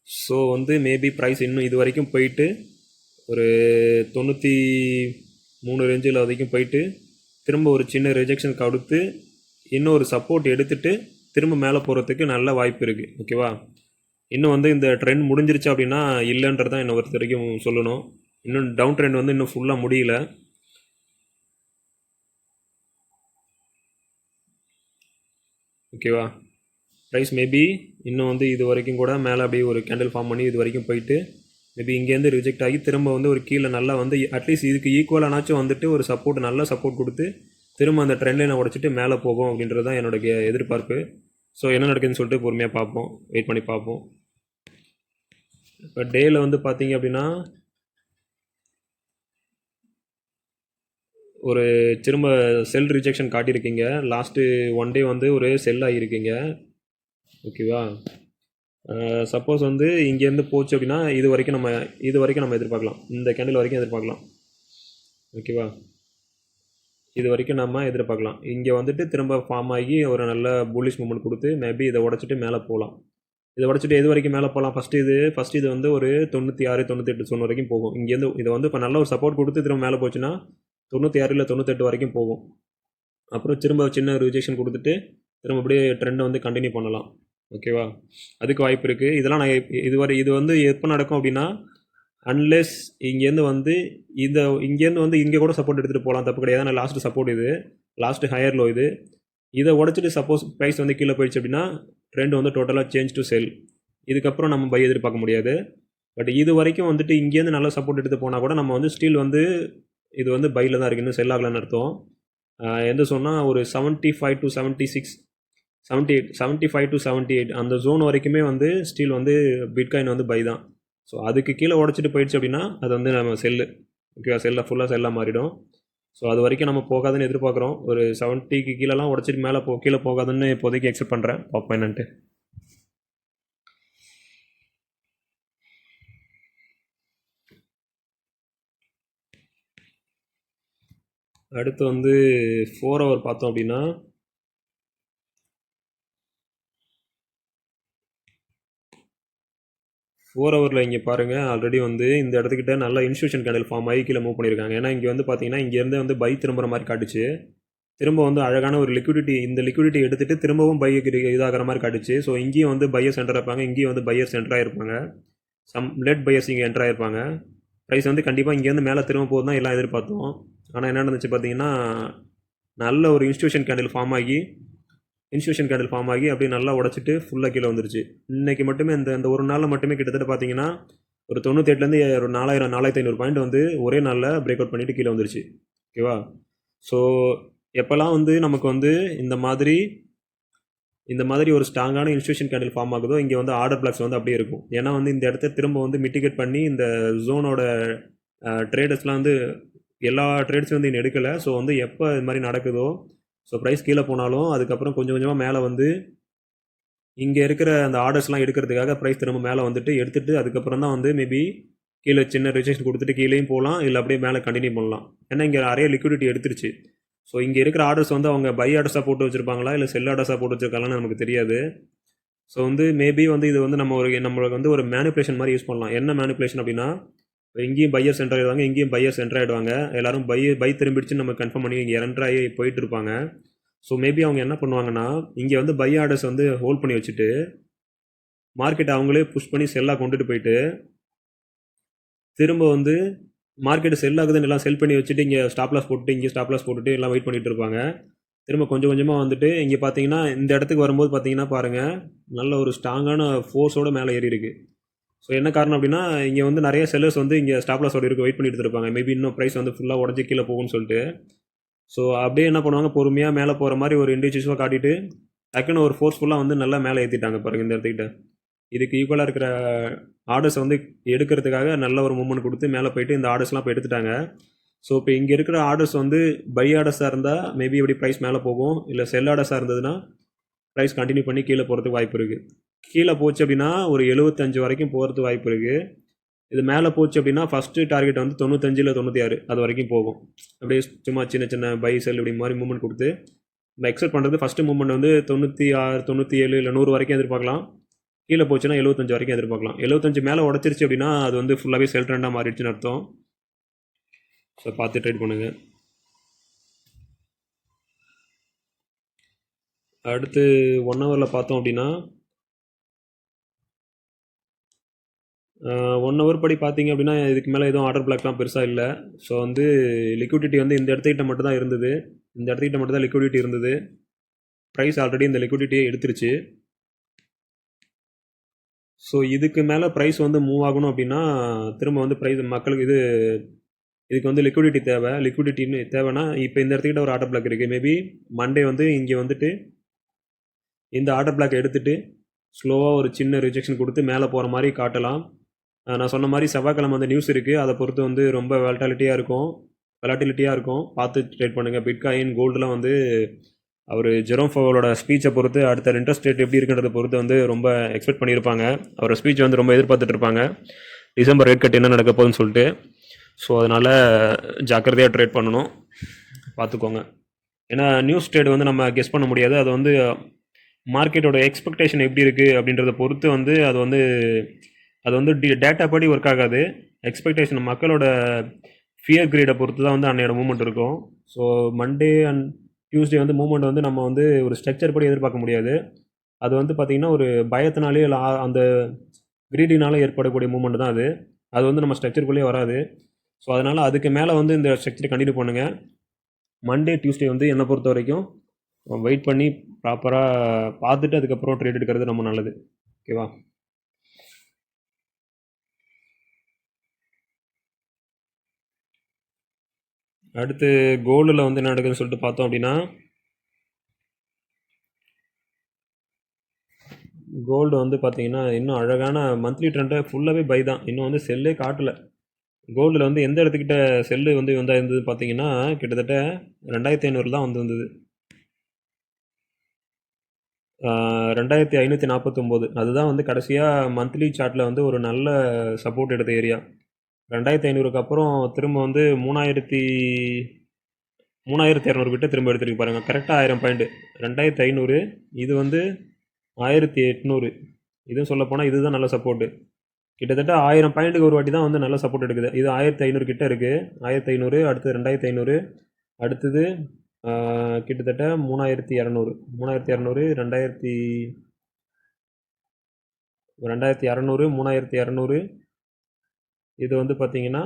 ஸோ வந்து மேபி ப்ரைஸ் இன்னும் இது வரைக்கும் போயிட்டு ஒரு 93 ரேஞ்சில் வரைக்கும் போயிட்டு திரும்ப ஒரு சின்ன ரிஜெக்ஷன் கொடுத்து இன்னொரு சப்போர்ட் எடுத்துகிட்டு திரும்ப மேலே போகிறதுக்கு நல்ல வாய்ப்பு இருக்குது. ஓகேவா? இன்னும் வந்து இந்த ட்ரெண்ட் முடிஞ்சிருச்சு அப்படின்னா இல்லைன்றதான் என்னை பொறுத்த வரைக்கும் சொல்லணும். இன்னும் டவுன் ட்ரெண்ட் வந்து இன்னும் ஃபுல்லாக முடியல. ஓகேவா? ப்ரைஸ் மேபி இன்னும் வந்து இது வரைக்கும் கூட மேலே அப்படியே ஒரு கேண்டில் ஃபார்ம் பண்ணி இது வரைக்கும் போயிட்டு மேபி இங்கேருந்து ரிஜெக்ட் ஆகி திரும்ப வந்து ஒரு கீழே நல்லா வந்து அட்லீஸ்ட் இதுக்கு ஈக்குவலானாச்சும் வந்துட்டு ஒரு சப்போர்ட் நல்ல சப்போர்ட் கொடுத்து திரும்ப அந்த ட்ரெண்ட் லைனை உடச்சிட்டு மேலே போகும் அப்படின்றது தான் என்னோட எதிர்பார்ப்பு. ஸோ என்ன நடக்குதுன்னு சொல்லிட்டு பொறுமையாக பார்ப்போம், வெயிட் பண்ணி பார்ப்போம். இப்போ டேயில் வந்து பார்த்தீங்க அப்படின்னா ஒரு திரும்ப செல் ரிஜெக்ஷன் காட்டியிருக்கீங்க. லாஸ்ட்டு ஒன் டே வந்து ஒரு செல் ஆகியிருக்கீங்க. ஓகேவா? சப்போஸ் வந்து இங்கேருந்து போச்சு அப்படின்னா இது வரைக்கும் நம்ம எதிர்பார்க்கலாம். இந்த கேண்டில் வரைக்கும் எதிர்பார்க்கலாம். ஓகேவா? இது வரைக்கும் நம்ம எதிர்பார்க்கலாம். இங்கே வந்துட்டு திரும்ப ஃபார்ம் ஆகி ஒரு நல்ல புல்லிஷ் மூமெண்ட் கொடுத்து மேபி இதை உடச்சிட்டு மேலே போகலாம். இதை உடச்சிட்டு எது வரைக்கும் மேலே போகலாம்? ஃபஸ்ட்டு இது வந்து ஒரு 96 98 சொன்ன வரைக்கும் போகும். இங்கேருந்து இதை வந்து இப்போ நல்ல ஒரு சப்போர்ட் கொடுத்து திரும்ப மேலே போச்சுன்னா 96 இல்லை 98 வரைக்கும் போகும். அப்புறம் திரும்ப சின்ன ரிஜெக்ஷன் கொடுத்துட்டு திரும்ப அப்படியே ட்ரெண்டை வந்து கண்டினியூ பண்ணலாம். ஓகேவா? அதுக்கு வாய்ப்பு இருக்குது. இதெல்லாம் நான் இது வந்து எப்போ நடக்கும் அப்படின்னா அன்லெஸ் இங்கேருந்து வந்து இங்கே கூட சப்போர்ட் எடுத்துகிட்டு போகலாம், தப்பு கிடையாது. ஆனால் லாஸ்ட்டு சப்போர்ட் இது, லாஸ்ட்டு ஹையர் லோ இது. இதை உடச்சிட்டு சப்போஸ் ப்ரைஸ் வந்து கீழே போயிடுச்சு அப்படின்னா ட்ரெண்ட் வந்து டோட்டலாக சேஞ்ச் டு செல். இதுக்கப்புறம் நம்ம பை எதிர்பார்க்க முடியாது. பட் இது வரைக்கும் வந்துட்டு இங்கேருந்து நல்லா சப்போர்ட் எடுத்து போனால் கூட நம்ம வந்து ஸ்டில் வந்து இது வந்து பையில் தான் இருக்குது, இன்னும் செல் ஆகலான்னு அர்த்தம். எந்த சொன்னால் ஒரு 75 to 76 78 75 to 78 அந்த ஜோன் வரைக்குமே வந்து ஸ்டில் வந்து பிட்காயின் வந்து பை தான். ஸோ அதுக்கு கீழே உடச்சிட்டு போயிடுச்சு அப்படின்னா அது வந்து நம்ம செல்லு. ஓகேவா? ஃபுல்லாக செல்லாக மாறிடும். ஸோ அது வரைக்கும் நம்ம போகாதுன்னு எதிர்பார்க்குறோம். ஒரு 70க்கு கீழெல்லாம் உடச்சிட்டு மேலே கீழே போகாதுன்னு இப்போதைக்கு எக்ஸ்பெக்ட் பண்ணுறேன். பார்ப்போம் என்னன்ட்டு. அடுத்து வந்து 4 ஹவர் பார்த்தோம் அப்படின்னா 4 ஹவரில் இங்கே பாருங்கள் ஆல்ரெடி வந்து இந்த இடத்துக்கிட்ட நல்ல இன்ஸ்டியூஷன் கேண்டில் ஃபார்ம் ஆகி கீழே மூவ் பண்ணியிருக்காங்க. ஏன்னா இங்கே வந்து பார்த்தீங்கன்னா இங்கேருந்து வந்து பை திரும்புகிற மாதிரி காட்டுச்சு. திரும்ப வந்து அழகான ஒரு இந்த லிக்விடிட்டி எடுத்துகிட்டு திரும்பவும் பைக்கு இதாகிற மாதிரி காட்டுச்சு. ஸோ இங்கேயும் வந்து பையர்ஸ் என்டர் இருப்பாங்க, இங்கேயும் வந்து பையர்ஸ் என்டர் ஆகிருப்பாங்க. லெட் பையர்ஸ் இங்கே என்டர் ஆகிருப்பாங்க. ப்ரைஸ் வந்து கண்டிப்பாக இங்கேருந்து மேலே திரும்ப போகுது தான் எல்லாம் எதிர்பார்த்தோம். ஆனால் என்ன நடந்துச்சு பார்த்தீங்கன்னா நல்ல ஒரு இன்ஸ்டியூஷன் கேண்டில் ஃபார்ம் ஆகி அப்படியே நல்லா உடச்சிட்டு ஃபுல்லாக கீழே வந்துருச்சு. இன்னைக்கு மட்டுமே இந்த இந்த ஒரு நாளில் மட்டுமே கிட்டத்தட்ட பார்த்தீங்கன்னா ஒரு 98லேருந்து ஒரு 4000 4500 பாயிண்ட் வந்து ஒரே நாளில் பிரேக் அவுட் பண்ணிட்டு கீழே வந்துருச்சு. ஓகேவா? ஸோ எப்போல்லாம் வந்து நமக்கு வந்து இந்த மாதிரி ஒரு ஸ்ட்ராங்கான இன்ஸ்டியூஷன் கேண்டில் ஃபார்ம் ஆகுதோ இங்கே வந்து ஆர்டர் பிளாக்ஸ் வந்து அப்படியே இருக்கும். ஏன்னா வந்து இந்த இடத்த திரும்ப வந்து மிட்டிகேட் பண்ணி இந்த ஜோனோட ட்ரேடர்ஸ்லாம் வந்து எல்லா ட்ரேட்ஸும் வந்து இன்னும் எடுக்கலை. ஸோ வந்து எப்போ இது மாதிரி நடக்குதோ ஸோ ப்ரைஸ் கீழே போனாலும் அதுக்கப்புறம் கொஞ்சம் கொஞ்சமாக மேலே வந்து இங்கே இருக்கிற அந்த ஆர்டர்ஸ்லாம் எடுக்கிறதுக்காக ப்ரைஸ் திரும்ப மேலே வந்துட்டு எடுத்துட்டு அதுக்கப்புறம் தான் வந்து மேபி கீழே சின்ன ரிஜெக்ஷன் கொடுத்துட்டு கீழேயும் போகலாம், இல்லை அப்படியே மேலே கண்டினியூ பண்ணலாம். ஏன்னா இங்கே நிறைய லிக்விடிட்டி எடுத்துருச்சு. ஸோ இங்கே இருக்கிற ஆர்டர்ஸ் வந்து அவங்க பை ஆர்டர்ஸாக போட்டு வச்சுருப்பாங்களா இல்லை செல் ஆர்டர்ஸாக போட்டு வச்சுருக்காங்களான்னு நமக்கு தெரியாது. ஸோ வந்து மேபி வந்து இது வந்து நம்மளுக்கு வந்து ஒரு மேனிப்புலேஷன் மாதிரி யூஸ் பண்ணலாம். என்ன மேனிப்புலேஷன் அப்படின்னா, எங்கேயும் பையர்ஸ் என்டர் ஆகிடுவாங்க, எங்கேயும் பையர்ஸ் என்டர் ஆகிடுவாங்க. எல்லாரும் பை திரும்பிடுச்சுன்னு நம்ம கன்ஃபார்ம் பண்ணி இங்கே என்டர் ஆகி போயிட்டு இருப்பாங்க. ஸோ மேபி அவங்க என்ன பண்ணுவாங்கன்னா, இங்கே வந்து பை ஆர்டர்ஸ் வந்து ஹோல்ட் பண்ணி வச்சுட்டு மார்க்கெட் அவங்களே புஷ் பண்ணி செல்லாக கொண்டுட்டு போயிட்டு திரும்ப வந்து மார்க்கெட் செல் ஆகுதுன்னு எல்லாம் செல் பண்ணி வச்சுட்டு இங்கே ஸ்டாப் லாஸ் போட்டுட்டு இங்கே ஸ்டாப் லாஸ் போட்டுட்டு எல்லாம் வெயிட் பண்ணிட்டு இருப்பாங்க. திரும்ப கொஞ்சம் கொஞ்சமாக வந்துட்டு இங்கே பார்த்தீங்கன்னா இந்த இடத்துக்கு வரும்போது பார்த்தீங்கன்னா பாருங்கள், நல்ல ஒரு ஸ்ட்ராங்கான ஃபோர்ஸோட மேலே ஏறி இருக்கு. ஸோ என்ன காரணம் அப்படின்னா, இங்கே வந்து நிறைய செல்லர்ஸ் வந்து இங்கே ஸ்டாப் லாஸோட இருக்க வெயிட் பண்ணிட்டு இருப்பாங்க. மேபி இன்னும் ப்ரைஸ் வந்து ஃபுல்லாக உடஞ்சி கீழே போகும்னு சொல்லிட்டு. ஸோ அப்படியே என்ன பண்ணுவாங்க, பொறுமையாக மேலே போகிற மாதிரி ஒரு இண்டிவிஜுவல்ஸாக காட்டிட்டு டக்குன்னு ஒரு ஃபோர்ஸ்ஃபுல்லாக வந்து நல்லா மேலே ஏற்றிட்டாங்க பாருங்கள் இந்த இடத்துக்கிட்ட. இதுக்கு ஈக்குவலாக இருக்கிற ஆர்டர்ஸ் வந்து எடுக்கிறதுக்காக நல்ல ஒரு மூவ்மெண்ட் கொடுத்து மேலே போயிட்டு இந்த ஆர்டர்ஸ்லாம் இப்போ எடுத்துட்டாங்க. ஸோ இப்போ இங்கே இருக்கிற ஆர்டர்ஸ் வந்து பை ஆர்டர்ஸாக இருந்தால் மேபி எப்படி ப்ரைஸ் மேலே போகும், இல்லை செல் ஆர்டர்ஸாக இருந்ததுன்னா ப்ரைஸ் கண்டினியூ பண்ணி கீழே போகிறதுக்கு வாய்ப்பு இருக்குது. கீழே போச்சு அப்படின்னா ஒரு 75 வரைக்கும் போகிறதுக்கு வாய்ப்பு இருக்குது. இது மேலே போச்சு அப்படின்னா ஃபஸ்ட்டு டார்கெட் வந்து 95 இல்லை 96 அது வரைக்கும் போகும். அப்படியே சும்மா சின்ன சின்ன பை செல் இப்படி மாதிரி மூவ்மெண்ட் கொடுத்து நம்ம எக்ஸ்பெக்ட் பண்ணுறது ஃபஸ்ட்டு மூவ்மெண்ட் வந்து 96 97 இல்லை 100 வரைக்கும் எதிர்பார்க்கலாம். கீழே போச்சுன்னா 75 வரைக்கும் எதிர்பார்க்கலாம். 75 மேலே உடச்சிருச்சு அப்படின்னா அது வந்து ஃபுல்லாகவே செல் ட்ரெண்டாக மாறிடுச்சுன்னு அர்த்தம். ஸோ பார்த்து ட்ரேட் பண்ணுங்கள். அடுத்து 1 ஹவரில் பார்த்தோம் அப்படின்னா 1 ஹவர் படி பார்த்தீங்க அப்படின்னா இதுக்கு மேலே எதுவும் ஆர்டர் பிளாக்லாம் பெருசாக இல்லை. ஸோ வந்து லிக்விடிட்டி வந்து இந்த இடத்துக்கிட்ட மட்டும் தான் இருந்தது. இந்த இடத்துக்கிட்ட மட்டும் தான் லிக்விடிட்டி இருந்தது. ப்ரைஸ் ஆல்ரெடி இந்த லிக்விடிட்டியை எடுத்துருச்சு. ஸோ இதுக்கு மேலே ப்ரைஸ் வந்து மூவ் ஆகணும் அப்படின்னா திரும்ப வந்து ப்ரைஸ் மக்களுக்கு இதுக்கு வந்து லிக்விடிட்டின்னு தேவைன்னா இப்போ இந்த இடத்துக்கிட்ட ஒரு ஆர்டர் பிளாக் இருக்குது. மேபி மண்டே வந்து இங்கே வந்துட்டு இந்த ஆர்டர் பிளாக் எடுத்துகிட்டு ஸ்லோவாக ஒரு சின்ன ரிஜெக்ஷன் கொடுத்து மேலே போகிற மாதிரி காட்டலாம். நான் சொன்ன மாதிரி செவ்வாய்க்கிழமை வந்து நியூஸ் இருக்குது, அதை பொறுத்து வந்து ரொம்ப வெலட்டிலிட்டியாக இருக்கும். பார்த்து ட்ரேட் பண்ணுங்கள். பிட்காயின் கோல்டுலாம் வந்து அவர் ஜெரோம் பவலோட ஸ்பீச்சை பொறுத்து அடுத்த இன்ட்ரெஸ்ட் ரேட் எப்படி இருக்குன்றதை பொறுத்து வந்து ரொம்ப எக்ஸ்பெக்ட் பண்ணியிருப்பாங்க. அவரோட ஸ்பீச் வந்து ரொம்ப எதிர்பார்த்துட்டு இருப்பாங்க, டிசம்பர் ரேட் கட் என்ன நடக்க போகுதுன்னு சொல்லிட்டு. ஸோ அதனால் ஜாக்கிரதையாக ட்ரேட் பண்ணணும், பார்த்துக்கோங்க. ஏன்னா நியூஸ் ட்ரேட் வந்து நம்ம கெஸ் பண்ண முடியாது. அது வந்து மார்க்கெட்டோட எக்ஸ்பெக்டேஷன் எப்படி இருக்குது அப்படின்றத பொறுத்து வந்து அது வந்து டேட்டா படி ஒர்க் ஆகாது. எக்ஸ்பெக்டேஷன் மக்களோட ஃபியர் கிரீடை பொறுத்து தான் வந்து அன்னையோட மூவ்மெண்ட் இருக்கும். ஸோ மண்டே அண்ட் டியூஸ்டே வந்து மூவ்மெண்ட் வந்து நம்ம வந்து ஒரு ஸ்ட்ரக்சர் படி எதிர்பார்க்க முடியாது. அது வந்து பார்த்திங்கன்னா ஒரு பயத்தினாலே இல்லை அந்த கிரீடினால ஏற்படக்கூடிய மூவ்மெண்ட் தான் அது. அது வந்து நம்ம ஸ்ட்ரக்சருக்குள்ளேயே வராது. ஸோ அதனால் அதுக்கு மேலே வந்து இந்த ஸ்ட்ரக்சரை கண்டினியூ பண்ணுங்கள். மண்டே டியூஸ்டே வந்து என்னை பொறுத்த வரைக்கும் வெயிட் பண்ணி ப்ராப்பராக பார்த்துட்டு அதுக்கப்புறம் ட்ரேட் எடுக்கிறது ரொம்ப நல்லது. ஓகேவா? அடுத்து கோல்டில் வந்து என்ன நடக்குதுன்னு சொல்லிட்டு பார்த்தோம் அப்படின்னா, கோல்டு வந்து பார்த்தீங்கன்னா இன்னும் அழகான மந்த்லி ட்ரெண்டை ஃபுல்லாகவே பை தான். இன்னும் வந்து செல்லே காட்டலை. கோல்டில் வந்து எந்த இடத்துக்கிட்ட செல்லு வந்து வந்தால் இருந்தது பார்த்தீங்கன்னா கிட்டத்தட்ட 2500 தான் வந்து இருந்தது. 2549 அதுதான் வந்து கடைசியாக மந்த்லி சார்ட்டில் வந்து ஒரு நல்ல சப்போர்ட் எடுத்த ஏரியா. 2500க்கு அப்புறம் திரும்ப வந்து 3200 கிட்ட திரும்ப எடுத்துருக்கு பாருங்கள். கரெக்டாக 1000 பாயிண்ட். 2500 இது வந்து 1800. இதுவும் சொல்லப்போனால் இதுதான் நல்ல சப்போர்ட்டு. கிட்டத்தட்ட 1000 பாயிண்ட்டுக்கு ஒரு வாட்டி தான் வந்து நல்ல சப்போர்ட் எடுக்குது. இது 1500 கிட்ட இருக்குது. 1500 அடுத்து 2500 அடுத்தது கிட்டத்தட்ட 3200 2200 3200 இது வந்து பார்த்தீங்கன்னா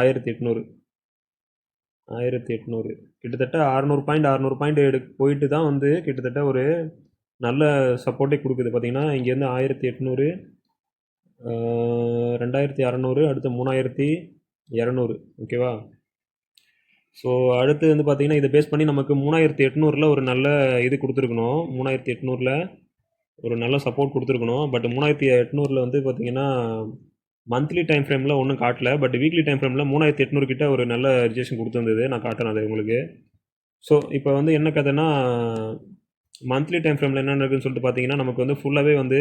1800. 1800 கிட்டத்தட்ட 600 பாயிண்ட் போயிட்டு தான் வந்து கிட்டத்தட்ட ஒரு நல்ல சப்போர்ட்டே கொடுக்குது. பார்த்தீங்கன்னா இங்கேருந்து 1800, 2600, அடுத்து 3200. ஓகேவா? ஸோ அடுத்து வந்து பார்த்தீங்கன்னா இதை பேஸ் பண்ணி நமக்கு 3800 ஒரு நல்ல இது கொடுத்துருக்கணும். 3800 ஒரு நல்ல சப்போர்ட் கொடுத்துருக்கணும். பட் 3800 வந்து பார்த்தீங்கன்னா மந்த்லி டைம் ஃப்ரேமில் ஒன்றும் காட்டல. பட் வீக்லி டைம் ஃப்ரேமில் 3800 கிட்ட ஒரு நல்ல ரிஜெக்ஷன் கொடுத்துருந்தது. நான் காட்டுறேன் அது உங்களுக்கு. ஸோ இப்போ வந்து என்ன கதைன்னா, மந்த்லி டைம் ஃப்ரேமில் என்ன இருக்குன்னு சொல்லிட்டு பார்த்தீங்கன்னா நமக்கு வந்து ஃபுல்லாகவே வந்து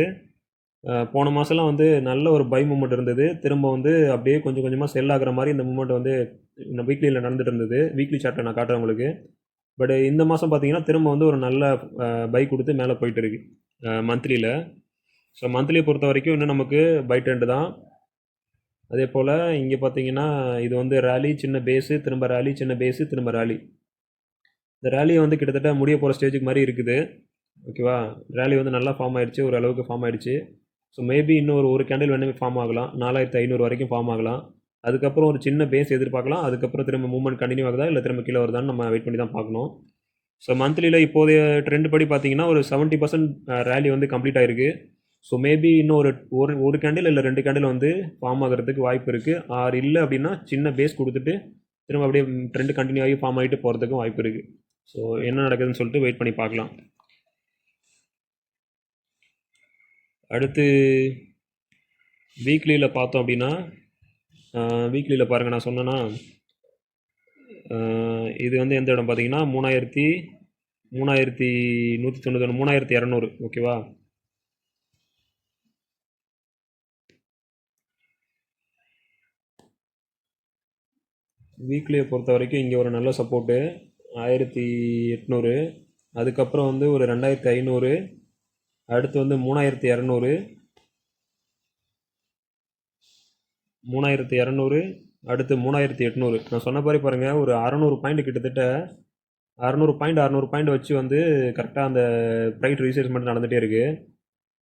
போன மாதம்லாம் வந்து நல்ல ஒரு பை மூமெண்ட் இருந்தது. திரும்ப வந்து அப்படியே கொஞ்சம் கொஞ்சமாக செல் ஆகுற மாதிரி இந்த மூமெண்ட் வந்து இந்த வீக்லியில் நடந்துட்டு இருந்தது. வீக்லி சார்ட்டை நான் காட்டுறேன் உங்களுக்கு. பட் இந்த மாதம் பார்த்தீங்கன்னா திரும்ப வந்து ஒரு நல்ல பை கொடுத்து மேலே போயிட்டு இருக்கு மந்த்லியில். ஸோ மந்த்லியை பொறுத்த வரைக்கும் இன்னும் நமக்கு பை ட்ரெண்டு தான். அதே போல் இங்கே பார்த்தீங்கன்னா இது வந்து ரேலி, சின்ன பேஸு, திரும்ப ரேலி, சின்ன பேஸு, திரும்ப ரேலி. இந்த ரேலியை வந்து கிட்டத்தட்ட முடிய போகிற ஸ்டேஜுக்கு மாதிரி இருக்குது. ஓகேவா? ரேலி வந்து நல்லா ஃபார்ம் ஆயிடுச்சு, ஒரு அளவுக்கு ஃபார்ம் ஆயிடுச்சு. ஸோ மேபி இன்னும் ஒரு கேண்டில் வேணுமே ஃபார்ம் ஆகலாம். 4500 வரைக்கும் ஃபார்ம் ஆகலாம். அதுக்கப்புறம் ஒரு சின்ன பேஸ் எதிர்பார்க்கலாம். அதுக்கப்புறம் திரும்ப மூவ்மெண்ட் கண்டினியூ ஆகுதா இல்லை திரும்ப கீழே வருதான்னு நம்ம வெயிட் பண்ணி தான் பார்க்கணும். ஸோ மந்த்லியில் இப்போதைய ட்ரெண்ட் படி பார்த்தீங்கன்னா ஒரு 70% ரேலி வந்து கம்ப்ளீட் ஆயிருக்கு. ஸோ மேபி இன்னும் ஒரு ஒரு ஒரு கேண்டில் இல்லை 2 கேண்டில் வந்து ஃபார்ம் ஆகிறதுக்கு வாய்ப்பு இருக்குது. ஆர் இல்லை அப்படின்னா சின்ன பேஸ் கொடுத்துட்டு திரும்ப அப்படியே ட்ரெண்ட் கண்டினியூ ஆகி ஃபார்ம் ஆகிட்டு போகிறதுக்கும் வாய்ப்பு இருக்குது. ஸோ என்ன நடக்குதுன்னு சொல்லிட்டு வெயிட் பண்ணி பார்க்கலாம். அடுத்து வீக்லியில் பார்த்தோம் அப்படின்னா வீக்லியில் பாருங்கள், நான் சொன்னேன்னா இது வந்து எந்த இடம் பார்த்தீங்கன்னா 3191, 3200. ஓகேவா? வீக்லியை பொறுத்த வரைக்கும் இங்கே ஒரு நல்ல சப்போர்ட்டு 1800. அதுக்கப்புறம் வந்து ஒரு 2500. அடுத்து வந்து 3200, 3200, அடுத்து 3800. நான் சொன்ன மாதிரி பாருங்கள், ஒரு 600 பாயிண்ட் கிட்டத்தட்ட 600 பாயிண்ட் வச்சு வந்து கரெக்டாக அந்த ப்ரைஸ் ரீசேஜ்மெண்ட் நடந்துகிட்டே இருக்குது.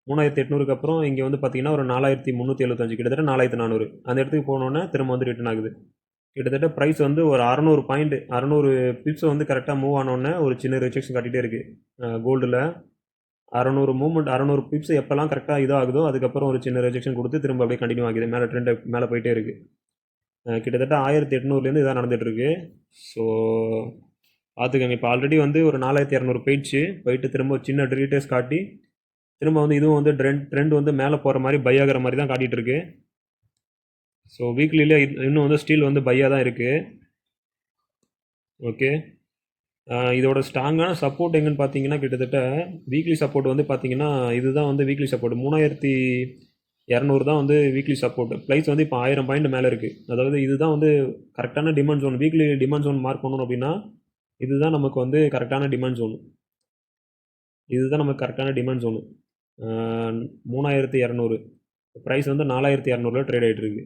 3800க்கு அப்புறம் இங்கே வந்து பார்த்தீங்கன்னா ஒரு 4375, கிட்டத்தட்ட 4400 அந்த இடத்துக்கு போனோன்னே திரும்ப வந்து ரிட்டர்ன் ஆகுது. கிட்டத்தட்ட ப்ரைஸ் வந்து ஒரு 600 பாயிண்ட் 600 பிப்ஸ் வந்து கரெக்டாக மூவ் ஆனோடனே ஒரு சின்ன ரிஜெக்ஷன் காட்டிகிட்டே இருக்குது கோல்டில். 600 மூவ்மெண்ட் 600 பிப்ஸ் எப்போல்லாம் கரெக்டாக இதாகுதோ அதுக்கப்புறம் ஒரு சின்ன ரிஜெக்ஷன் கொடுத்து திரும்ப அப்படியே கண்டினியூ ஆகுது. மேலே ட்ரெண்ட் மேலே போயிட்டே இருக்குது. கிட்டத்தட்ட 1800லேருந்து இதான் நடந்துகிட்ருக்கு. ஸோ பார்த்துக்கோங்க. இப்போ ஆல்ரெடி வந்து ஒரு 4200 போயிட்டு திரும்ப சின்ன ரீட்டர்ஸ் காட்டி திரும்ப வந்து இதுவும் வந்து ட்ரெண்ட் வந்து மேலே போகிற மாதிரி பை ஆகிற மாதிரி தான் காட்டிகிட்டு இருக்கு. ஸோ வீக்லியில் இன்னும் வந்து ஸ்டீல் வந்து பையாக தான் இருக்குது. ஓகே, இதோட ஸ்ட்ராங்கான சப்போர்ட் எங்கன்னு பார்த்தீங்கன்னா கிட்டத்தட்ட வீக்லி சப்போர்ட் வந்து பார்த்தீங்கன்னா இதுதான் வந்து வீக்லி சப்போர்ட் 3200 தான் வந்து வீக்லி சப்போர்ட். ப்ரைஸ் வந்து இப்போ 1000 பாயிண்ட் மேலே இருக்குது. அதாவது இதுதான் வந்து கரெக்டான demand zone. Weekly demand zone mark பண்ணணும் அப்படின்னா இதுதான் நமக்கு வந்து கரெக்டான டிமாண்ட் ஜோன். இதுதான் நமக்கு கரெக்டான டிமாண்ட் ஜோனு. 3200 ப்ரைஸ் வந்து 4200 ட்ரேட் ஆகிட்டு இருக்கு.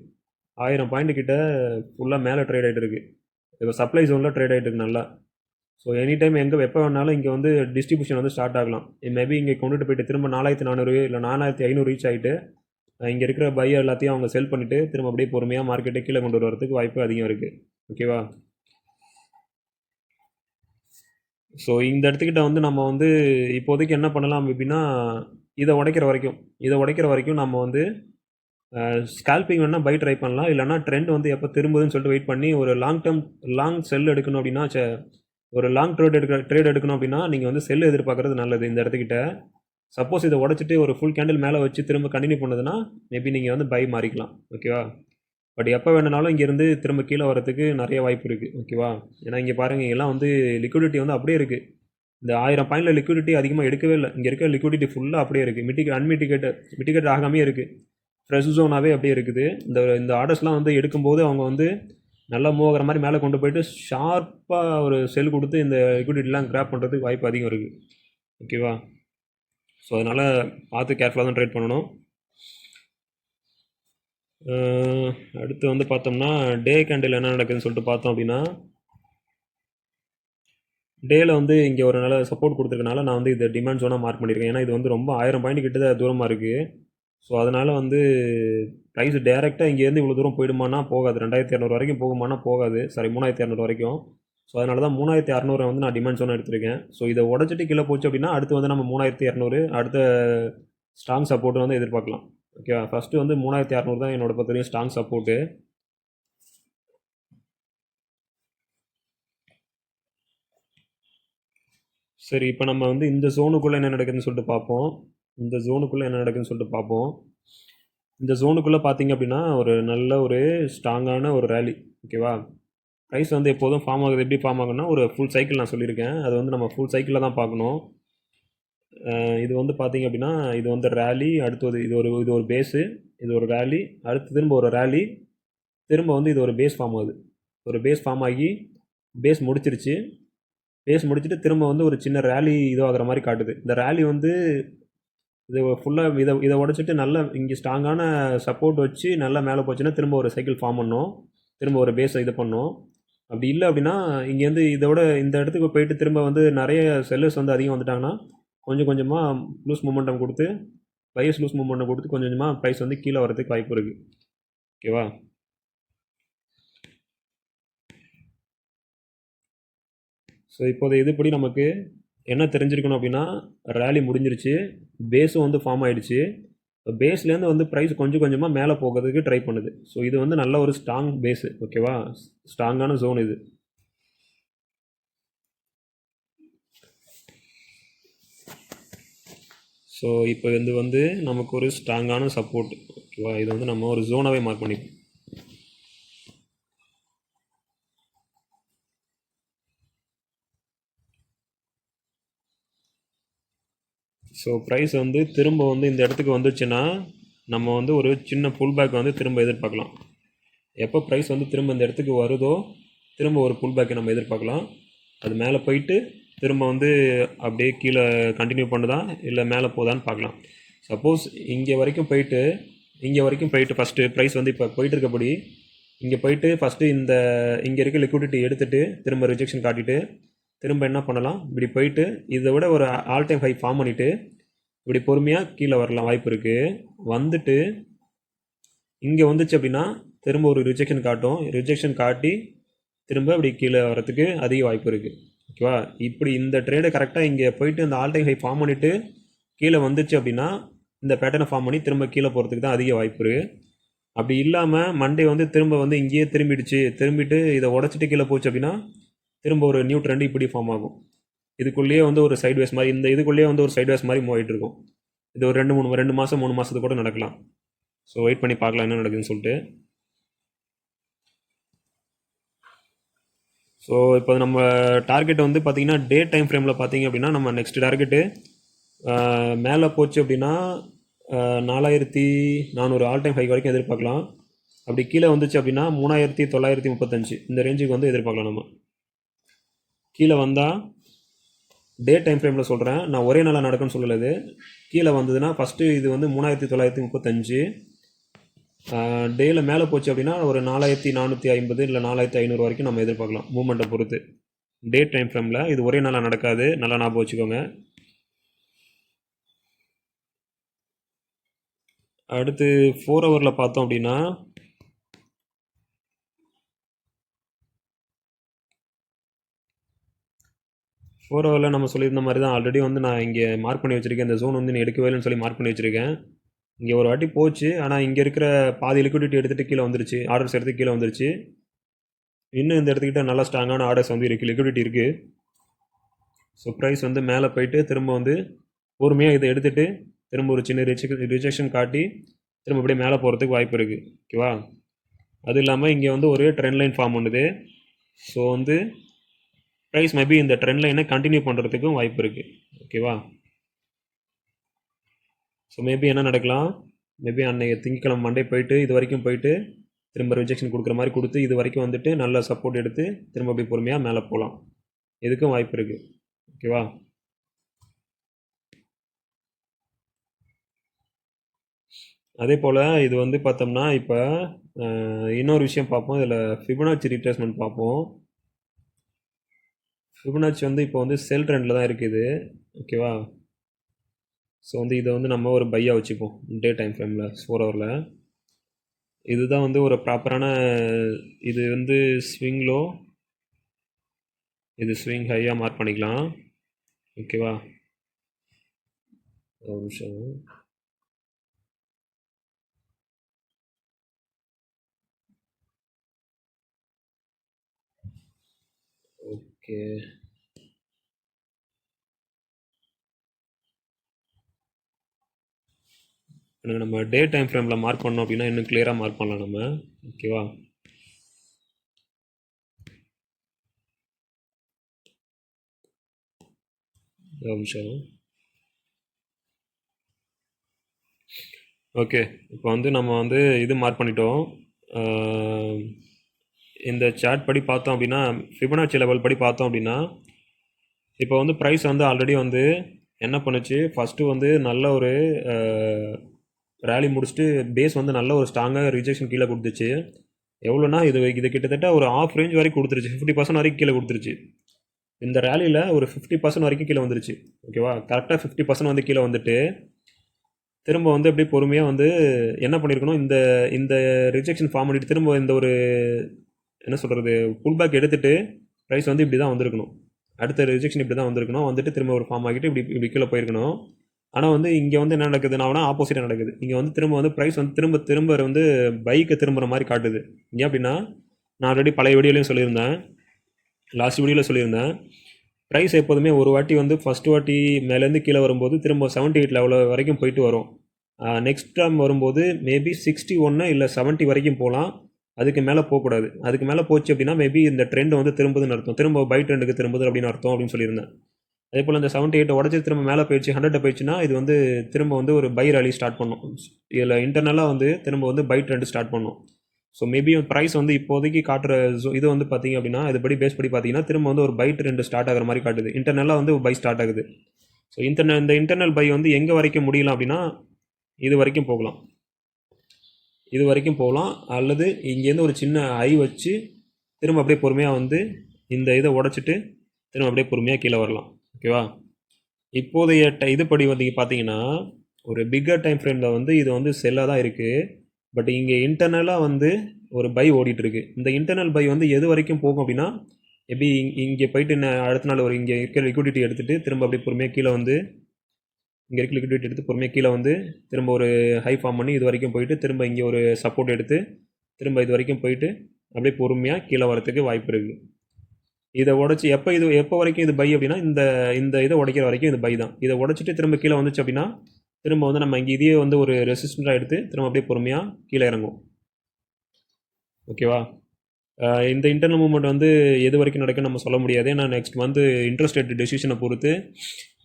1000 பாயிண்ட் கிட்ட ஃபுல்லாக மேலே ட்ரேட் ஆகிட்டு இருக்கு. இப்போ சப்ளை ஜோனில் ட்ரேட் ஆகிட்டு இருக்கு நல்லா. ஸோ எனி டைம் எங்கே எப்போ வேணாலும் இங்கே வந்து டிஸ்ட்ரிபியூஷன் வந்து ஸ்டார்ட் ஆகலாம். மேபி இங்கே கொண்டுட்டு போயிட்டு திரும்ப 4400 இல்லை 4500 ரீச் ஆகிட்டு இங்கே இருக்கிற பை எல்லாத்தையும் அவங்க செல் பண்ணிவிட்டு திரும்ப அப்படியே பொறுமையாக மார்க்கெட்டை கீழே கொண்டு வரதுக்கு வாய்ப்பு அதிகம் இருக்குது. ஓகேவா? ஸோ இந்த இடத்துக்கிட்ட வந்து நம்ம வந்து இப்போதைக்கு என்ன பண்ணலாம் அப்படின்னா இதை உடைக்கிற வரைக்கும் நம்ம வந்து ஸ்கால்பிங் வேணால் பை ட்ரை பண்ணலாம். இல்லைனா ட்ரெண்ட் வந்து எப்போ திரும்புதுன்னு சொல்லிட்டு வெயிட் பண்ணி ஒரு லாங் செல் எடுக்கணும் அப்படின்னா ஒரு லாங் ட்ரேட் எடுக்கணும் அப்படின்னா நீங்கள் வந்து செல் எதிர்பார்க்குறது நல்லது இந்த இடத்துக்கிட்ட. சப்போஸ் இதை உடச்சிட்டு ஒரு ஃபுல் கேண்டில் மேலே வச்சு திரும்ப கண்டினியூ பண்ணதுன்னா மேபி நீங்கள் வந்து பை மாறிக்கலாம். ஓகேவா? பட் எப்போ வேணுனாலும் இங்கேருந்து திரும்ப கீழே வரதுக்கு நிறைய வாய்ப்பு இருக்குது. ஓகேவா? ஏன்னா இங்கே பாருங்கள், எல்லாம் வந்து லிக்விடிட்டி வந்து அப்படியே இருக்குது. இந்த 1000 பாயிண்டில் லிக்விடிட்டி அதிகமாக எடுக்கவே இல்லை. இங்கே இருக்க லிக்விடிட்டி ஃபுல்லாக அப்படியே இருக்குது. மிட்டிகேட் ஆகாமே இருக்குது. ஃப்ரெஷ் ஜோனாகவே அப்படியே இருக்குது. இந்த ஆர்டர்ஸ்லாம் வந்து எடுக்கும்போது அவங்க வந்து நல்லா மூவ் ஆகிற மாதிரி மேலே கொண்டு போயிட்டு ஷார்ப்பாக ஒரு செல் கொடுத்து இந்த லிக்விடிட்டிலாம் கிராப் பண்ணுறதுக்கு வாய்ப்பு அதிகம் இருக்குது. ஓகேவா? ஸோ அதனால் பார்த்து கேர்ஃபுல்லாக தான் ட்ரேட் பண்ணணும். அடுத்து வந்து பார்த்தோம்னா டே கேண்டில் என்ன நடக்குதுன்னு சொல்லிட்டு பார்த்தோம் அப்படின்னா டேயில் வந்து இங்கே ஒரு நல்ல சப்போர்ட் கொடுத்துருக்கனால நான் வந்து இதை டிமாண்ட் ஜோனாக மார்க் பண்ணியிருக்கேன். ஏன்னா இது வந்து ரொம்ப 1000 பாயிண்ட் கிட்ட தூரமாக இருக்குது. ஸோ அதனால் வந்து ப்ரைஸ் டேரெக்டாக இங்கேருந்து இவ்வளோ தூரம் போயிடுமானா போகாது. 2200 வரைக்கும் போகுமானா போகாது. சாரி, 3200 வரைக்கும். ஸோ அதனால தான் 3600 வந்து நான் டிமாண்ட் ஜோன் எடுத்திருக்கேன். ஸோ இதை உடச்சிட்டு கீழே போச்சு அப்படின்னா அடுத்து வந்து நம்ம 3200 அடுத்த ஸ்ட்ராங் சப்போர்ட் வந்து எதிர்பார்க்கலாம். ஓகேவா? ஃபஸ்ட்டு வந்து 3600 தான் என்னோட பொறுத்த வரைக்கும் ஸ்ட்ராங் சப்போர்ட்டு. சரி, இப்போ நம்ம வந்து இந்த ஜோனுக்குள்ளே என்ன நடக்குதுன்னு சொல்லிட்டு பார்ப்போம். இந்த ஜோனுக்குள்ளே என்ன நடக்குதுன்னு சொல்லிட்டு பார்ப்போம். இந்த ஜோனுக்குள்ளே பார்த்தீங்க அப்படின்னா ஒரு நல்ல ஒரு ஸ்ட்ராங்கான ஒரு ரேலி. ஓகேவா? ப்ரைஸ் வந்து எப்போதும் ஃபார்ம் ஆகுது, எப்படி ஃபார்ம் ஆகுன்னா ஒரு ஃபுல் சைக்கிள் நான் சொல்லியிருக்கேன். அது வந்து நம்ம ஃபுல் சைக்கிளில் தான் பார்க்கணும். இது வந்து பார்த்தீங்க அப்படின்னா இது வந்து ரேலி, அடுத்தது இது ஒரு பேஸு, இது ஒரு ரேலி, அடுத்து திரும்ப ஒரு ரேலி, திரும்ப வந்து இது ஒரு பேஸ் ஃபார்ம் ஆகுது. ஒரு பேஸ் ஃபார்ம் ஆகி பேஸ் முடிச்சிருச்சு. பேஸ் முடிச்சுட்டு திரும்ப வந்து ஒரு சின்ன ரேலி இதுவாகிற மாதிரி காட்டுது. இந்த ரேலி வந்து இது ஃபுல்லாக இதை உடச்சிட்டு நல்லா இங்கே ஸ்ட்ராங்கான சப்போர்ட் வச்சு நல்லா மேலே போச்சுன்னா திரும்ப ஒரு சைக்கிள் ஃபார்ம் பண்ணோம், திரும்ப ஒரு பேஸை இது பண்ணோம். அப்படி இல்லை அப்படின்னா இங்கேருந்து இதோட இந்த இடத்துக்கு போயிட்டு திரும்ப வந்து நிறைய செல்லர்ஸ் வந்து அதிகம் வந்துட்டாங்கன்னா கொஞ்சம் கொஞ்சமாக லூஸ் மூமெண்டம் கொடுத்து பையர்ஸ் லூஸ் மூமெண்டம் கொடுத்து கொஞ்சம் கொஞ்சமாக ப்ரைஸ் வந்து கீழே வரதுக்கு வாய்ப்பு இருக்குது. ஓகேவா? ஸோ இப்போது இதுபடி நமக்கு என்ன தெரிஞ்சிருக்கணும் அப்படின்னா ரேலி முடிஞ்சிருச்சு, பேஸும் வந்து ஃபார்ம் ஆகிடுச்சு. பேஸ்லேருந்து வந்து ப்ரைஸ் கொஞ்சம் கொஞ்சமாக மேலே போகிறதுக்கு ட்ரை பண்ணுது. ஸோ இது வந்து நல்ல ஒரு ஸ்ட்ராங் பேஸு. ஓகேவா? ஸ்ட்ராங்கான ஜோன் இது. ஸோ இப்போ இது வந்து நமக்கு ஒரு ஸ்ட்ராங்கான சப்போர்ட். ஓகேவா? இது வந்து நம்ம ஒரு ஜோனாகவே மார்க் பண்ணிப்போம். ஸோ ப்ரைஸ் வந்து திரும்ப வந்து இந்த இடத்துக்கு வந்துச்சுன்னா நம்ம வந்து ஒரு சின்ன புல் பேக் வந்து திரும்ப எதிர்பார்க்கலாம். எப்போ ப்ரைஸ் வந்து திரும்ப இந்த இடத்துக்கு வருதோ திரும்ப ஒரு புல் பேக்கை நம்ம எதிர்பார்க்கலாம். அது மேலே போயிட்டு திரும்ப வந்து அப்படியே கீழே கண்டினியூ பண்ணுதா இல்லை மேலே போதான்னு பார்க்கலாம். சப்போஸ் இங்கே வரைக்கும் போயிட்டு ஃபஸ்ட்டு ப்ரைஸ் வந்து இப்போ போயிட்டு இருக்கப்படி இங்கே போயிட்டு ஃபஸ்ட்டு இங்கே இருக்க லிக்விடிட்டி எடுத்துகிட்டு திரும்ப ரிஜெக்ஷன் காட்டிட்டு திரும்ப என்ன பண்ணலாம், இப்படி போயிட்டு இதை விட ஒரு ஆல் டைம் ஹை ஃபார்ம் பண்ணிவிட்டு இப்படி பொறுமையாக கீழே வரலாம் வாய்ப்பு இருக்குது. வந்துட்டு இங்கே வந்துச்சு அப்படின்னா திரும்ப ஒரு ரிஜெக்ஷன் காட்டி திரும்ப அப்படி கீழே வரத்துக்கு அதிக வாய்ப்பு இருக்குது. ஓகேவா? இப்படி இந்த ட்ரேடை கரெக்டாக இங்கே போயிட்டு இந்த ஆல் டைம் ஹை ஃபார்ம் பண்ணிவிட்டு கீழே வந்துச்சு அப்படின்னா இந்த பேட்டர்னை ஃபார்ம் பண்ணி திரும்ப கீழே போகிறதுக்கு தான் அதிக வாய்ப்பு இருக்குது. அப்படி இல்லாமல் மண்டே வந்து திரும்ப வந்து இங்கேயே திரும்பிட்டு இதை உடச்சிட்டு கீழே போச்சு அப்படின்னா திரும்ப ஒரு நியூ ட்ரெண்ட் இப்படி ஃபார்ம் ஆகும். இதுக்குள்ளேயே வந்து ஒரு சைட்வேஸ் மாதிரி இதுக்குள்ளேயே வந்து ஒரு சைட்வேஸ் மாதிரி மூவ் ஆகிட்டு இருக்கும். இது ஒரு 2 மாதம் 3 மாதத்துக்கு கூட நடக்கலாம். ஸோ வெயிட் பண்ணி பார்க்கலாம் என்ன நடக்குதுன்னு சொல்லிட்டு. ஸோ இப்போ நம்ம டார்கெட் வந்து பார்த்திங்கன்னா டே டைம் ஃப்ரேமில் பார்த்திங்க அப்படின்னா நம்ம நெக்ஸ்ட் டார்கெட்டு மேலே போச்சு அப்படின்னா 4400 ஆல் டைம் ஹை வரைக்கும் எதிர்பார்க்கலாம். அப்படி கீழே வந்துச்சு அப்படின்னா 3935 இந்த ரேஞ்சுக்கு வந்து எதிர்பார்க்கலாம். நம்ம கீழே வந்தால் டே டைம் ஃப்ரேமில் சொல்கிறேன், நான் ஒரே நாளாக நடக்குன்னு சொல்லலை. கீழே வந்ததுன்னா ஃபஸ்ட்டு இது வந்து 3935 டேயில் மேலே போச்சு அப்படின்னா ஒரு 4450 இல்லை 4500 வரைக்கும் நம்ம எதிர்பார்க்கலாம் மூமெண்ட்டை பொறுத்து. டே டைம் ஃப்ரேமில் இது ஒரே நாளாக நடக்காது, நல்லா ஞாபகம் வச்சுக்கோங்க. அடுத்து 4 ஹவரில் பார்த்தோம் அப்படின்னா ஃபோர் ஹவரில் நம்ம சொல்லியிருந்த மாதிரி தான் ஆல்ரெடி வந்து நான் இங்கே மார்க் பண்ணி வச்சுருக்கேன். இந்த ஜோன் வந்து நீ எடுக்கவே இல்லைன்னு சொல்லி மார்க் பண்ணி வச்சுருக்கேன். இங்கே ஒரு வாட்டி போச்சு, ஆனால் இங்கே இருக்கிற பாதி லிக்விடிட்டி எடுத்துகிட்டு கீழே வந்துருச்சு, ஆர்டர்ஸ் எடுத்து கீழே வந்துருச்சு. இன்னும் இந்த இடத்துக்கிட்ட நல்லா ஸ்ட்ராங்கான ஆர்டர்ஸ் வந்து இருக்குது, லிக்விடிட்டி இருக்குது. ஸோ ப்ரைஸ் வந்து மேலே போயிட்டு திரும்ப வந்து பொறுமையாக இதை எடுத்துகிட்டு திரும்ப ஒரு சின்ன ரிஜெக்ஷன் காட்டி திரும்ப அப்படியே மேலே போகிறதுக்கு வாய்ப்பு இருக்குது. ஓகேவா? அது இல்லாமல் இங்கே வந்து ஒரு ட்ரெண்ட் லைன் ஃபார்ம் பண்ணுது. ஸோ வந்து ப்ரைஸ் மேபி இந்த ட்ரெண்ட் லைனை கண்டினியூ பண்ணுறதுக்கும் வாய்ப்பு இருக்குது. ஓகேவா? ஸோ மேபி என்ன நடக்கலாம், மேபி அன்றைக்கி திங்கக்கிழமை மண்டே போயிட்டு இது வரைக்கும் போயிட்டு திரும்ப ரிஜெக்ஷன் கொடுக்குற மாதிரி கொடுத்து இது வரைக்கும் வந்துட்டு நல்ல சப்போர்ட் எடுத்து திரும்ப அப்படி பொறுமையாக மேலே போகலாம். இதுக்கும் வாய்ப்பு இருக்குது. ஓகேவா? அதே போல் இது வந்து பார்த்தோம்னா இப்போ இன்னொரு விஷயம் பார்ப்போம். இதில் ஃபிபனாச்சி ரீட்ரேஸ்மெண்ட் பார்ப்போம். ஃபிபனாச்சி வந்து இப்போ வந்து செல் ட்ரெண்டில் தான் இருக்குது. ஓகேவா? ஸோ வந்து இதை வந்து நம்ம ஒரு பையாக வச்சுப்போம் டே டைம் ஃப்ரேமில் 4 ஹவரில். இதுதான் வந்து ஒரு ப்ராப்பரான இது வந்து ஸ்விங் லோ, இது ஸ்விங் ஹையாக மார்க் பண்ணிக்கலாம். ஓகேவா? ஒரு நிமிஷம். ஓகே. எனக்கு நம்ம டே டைம் ஃப்ரேமில் மார்க் பண்ணோம் அப்படின்னா இன்னும் கிளியராக மார்க் பண்ணலாம் நம்ம. ஓகேவா? ஒரு நிமிஷம். ஓகே, இப்போ வந்து நம்ம வந்து இது மார்க் பண்ணிட்டோம். ஆஹ், இந்த சார்ட் படி பார்த்தோம் அப்படின்னா, ஃபிபனாச்சி லெவல் படி பார்த்தோம் அப்படின்னா, இப்போ வந்து ப்ரைஸ் வந்து ஆல்ரெடி வந்து என்ன பண்ணுச்சு, ஃபஸ்ட்டு வந்து நல்ல ஒரு ரேலி முடிச்சுட்டு பேஸ் வந்து நல்ல ஒரு ஸ்ட்ராங்காக ரிஜெக்ஷன் கீழே கொடுத்துச்சு. எவ்வளோனா இது இது கிட்டத்தட்ட ஒரு ஆஃப் ரேஞ்ச் வரைக்கும் கொடுத்துருச்சு, 50% வரைக்கும் கீழே கொடுத்துருச்சு. இந்த ரேலியில் ஒரு 50% வரைக்கும் கீழே வந்துருச்சு. ஓகேவா? கரெக்டாக 50% வந்து கீழே வந்துட்டு திரும்ப வந்து அப்படியே பொறுமையாக வந்து என்ன பண்ணியிருக்கணும், இந்த இந்த ரிஜெக்ஷன் ஃபார்ம் பண்ணிட்டு திரும்ப இந்த ஒரு என்ன சொல்கிறது புல் பேக் எடுத்துகிட்டு ப்ரைஸ் வந்து இப்படி தான் வந்திருக்கணும். அடுத்த ரிஜெக்ஷன் இப்படி தான் வந்திருக்கணும், வந்துட்டு திரும்ப ஒரு ஃபார்ம் ஆகிட்டு இப்படி இப்படி கீழே போயிருக்கணும். ஆனால் வந்து இங்கே வந்து என்ன நடக்குதுன்னா ஆப்போசிட்டாக நடக்குது. இங்கே வந்து திரும்ப வந்து ப்ரைஸ் வந்து திரும்ப திரும்ப வந்து பைக்கை திரும்புகிற மாதிரி காட்டுது. ஏன் அப்படின்னா, நான் ஆல்ரெடி பழைய வீடியோலையும் சொல்லியிருந்தேன், லாஸ்ட் வீடியோவில் சொல்லியிருந்தேன், ப்ரைஸ் எப்போதுமே ஒரு வாட்டி வந்து ஃபஸ்ட் வாட்டி மேலேருந்து கீழே வரும்போது திரும்ப 78 லெவல் வரைக்கும் போயிட்டு வரும். நெக்ஸ்ட் டைம் வரும்போது மேபி 61 இல்லை 70 வரைக்கும் போகலாம். அதுக்கு மேலே போகக்கூடாது. அதுக்கு மேலே போச்சு அப்படின்னா மேபி இந்த ட்ரெண்ட் வந்து திரும்புதுன்னு அர்த்தம், திரும்ப பை ட்ரெண்டுக்கு திரும்புது அப்படின்னு அர்த்தம் அப்படின்னு சொல்லியிருந்தேன். அதே போல் இந்த 78 உடச்சி திரும்ப மேலே போயிடுச்சு, 100 போயிடுச்சுன்னா இது வந்து திரும்ப வந்து ஒரு பை ராலி ஸ்டார்ட் பண்ணும். இதில் இன்டர்னலாக வந்து திரும்ப வந்து பை ட்ரெண்ட் ஸ்டார்ட் பண்ணும். ஸோ மேபி ப்ரைஸ் வந்து இப்போதைக்கு காட்டுற இது வந்து பார்த்தீங்க அப்படின்னா இது படி பேஸ் படி பார்த்தீங்கன்னா திரும்ப வந்து ஒரு பை ட்ரெண்ட் ஸ்டார்ட் ஆகிற மாதிரி காட்டுது. இன்டர்னலாக வந்து பை ஸ்டார்ட் ஆகுது. ஸோ இந்த இன்டர்னல் பை வந்து எங்கே வரைக்கும் முடியலாம் அப்படின்னா இது வரைக்கும் போகலாம், இது வரைக்கும் போகலாம். அல்லது இங்கேருந்து ஒரு சின்ன ஐ வச்சு திரும்ப அப்படியே பொறுமையாக வந்து இந்த இதை உடச்சிட்டு திரும்ப அப்படியே பொறுமையாக கீழே வரலாம். ஓகேவா? இப்போதைய இதுபடி வந்து பார்த்தீங்கன்னா ஒரு பிக்கர் டைம் ஃப்ரேமில் வந்து இது வந்து செல்லாக தான் இருக்குது. பட் இங்கே இன்டர்னலாக வந்து ஒரு பை ஓடிட்டுருக்கு. இந்த இன்டர்னல் பை வந்து எது வரைக்கும் போகும் அப்படின்னா எப்படி இங்கே போயிட்டு அடுத்த நாள் ஒரு இங்கே இருக்கிற லிக்விடிட்டி எடுத்துகிட்டு திரும்ப அப்படியே பொறுமையாக கீழே வந்து இங்கே இருக்க லிக்விடிட்டி எடுத்து பொறுமையாக கீழே வந்து திரும்ப ஒரு ஹை ஃபார்ம் பண்ணி இது வரைக்கும் போயிட்டு திரும்ப இங்கே ஒரு சப்போர்ட் எடுத்து திரும்ப இது வரைக்கும் போயிட்டு அப்படியே பொறுமையாக கீழே வரத்துக்கு வாய்ப்பு இருக்குது. இதை உடச்சி எப்போ வரைக்கும் இது பை அப்படின்னா இந்த இந்த இதை உடைக்கிற வரைக்கும் இது பை தான். இதை உடச்சிட்டு திரும்ப கீழே வந்துச்சு அப்படின்னா திரும்ப வந்து நம்ம இங்கே இதையே வந்து ஒரு ரெசிஸ்டண்ட்டாக எடுத்து திரும்ப அப்படியே பொறுமையாக கீழே இறங்கும். ஓகேவா? இந்த இன்டர்னல் மூவ்மெண்ட் வந்து எது வரைக்கும் நடக்குன்னு நம்ம சொல்ல முடியாது. ஏன்னா நெக்ஸ்ட் வந்து இன்ட்ரெஸ்ட் ரேட் டெசிஷனை பொறுத்து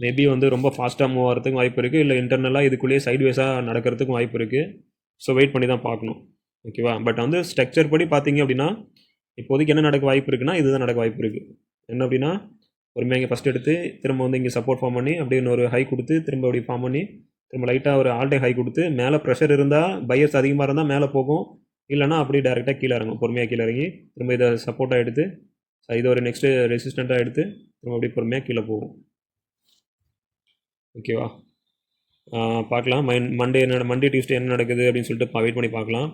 மேபி வந்து ரொம்ப ஃபாஸ்ட்டாக மூவ் ஆகிறதுக்கும் வாய்ப்பு இருக்குது, இல்லை இன்டர்னலாக இதுக்குள்ளேயே சைட்வேஸாக நடக்கிறதுக்கும் வாய்ப்பு இருக்குது. ஸோ வெயிட் பண்ணி தான் பார்க்கணும். ஓகேவா? பட் வந்து ஸ்ட்ரக்சர் படி பார்த்தீங்க அப்படின்னா இப்போதைக்கு என்ன நடக்க வாய்ப்பு இருக்குன்னா இதுதான் நடக்க வாய்ப்பு இருக்குது. என்ன அப்படின்னா பொறுமையாக இங்கே ஃபஸ்ட் எடுத்து திரும்ப வந்து இங்கே சப்போர்ட் ஃபார்ம் பண்ணி அப்படியே இன்னொரு ஹை கொடுத்து திரும்ப அப்படி ஃபார்ம் பண்ணி திரும்ப லைட்டாக ஒரு ஆல் டைம் ஹை கொடுத்து மேலே ப்ரெஷர் இருந்தால் பையர்ஸ் அதிகமாக இருந்தால் மேலே போகும், இல்லைனா அப்படியே டேரெக்டாக கீழே இறங்கும். பொறுமையாக கீழே இறங்கி திரும்ப இதை சப்போர்ட்டாக எடுத்து இதை ஒரு நெக்ஸ்ட்டு ரெசிஸ்டண்ட்டாக எடுத்து திரும்ப அப்படியே பொறுமையாக கீழே போகும். ஓகேவா? பார்க்கலாம் மண்டே டியூஸ்டே என்ன நடக்குது அப்படின்னு சொல்லிட்டு வெயிட் பண்ணி பார்க்கலாம்.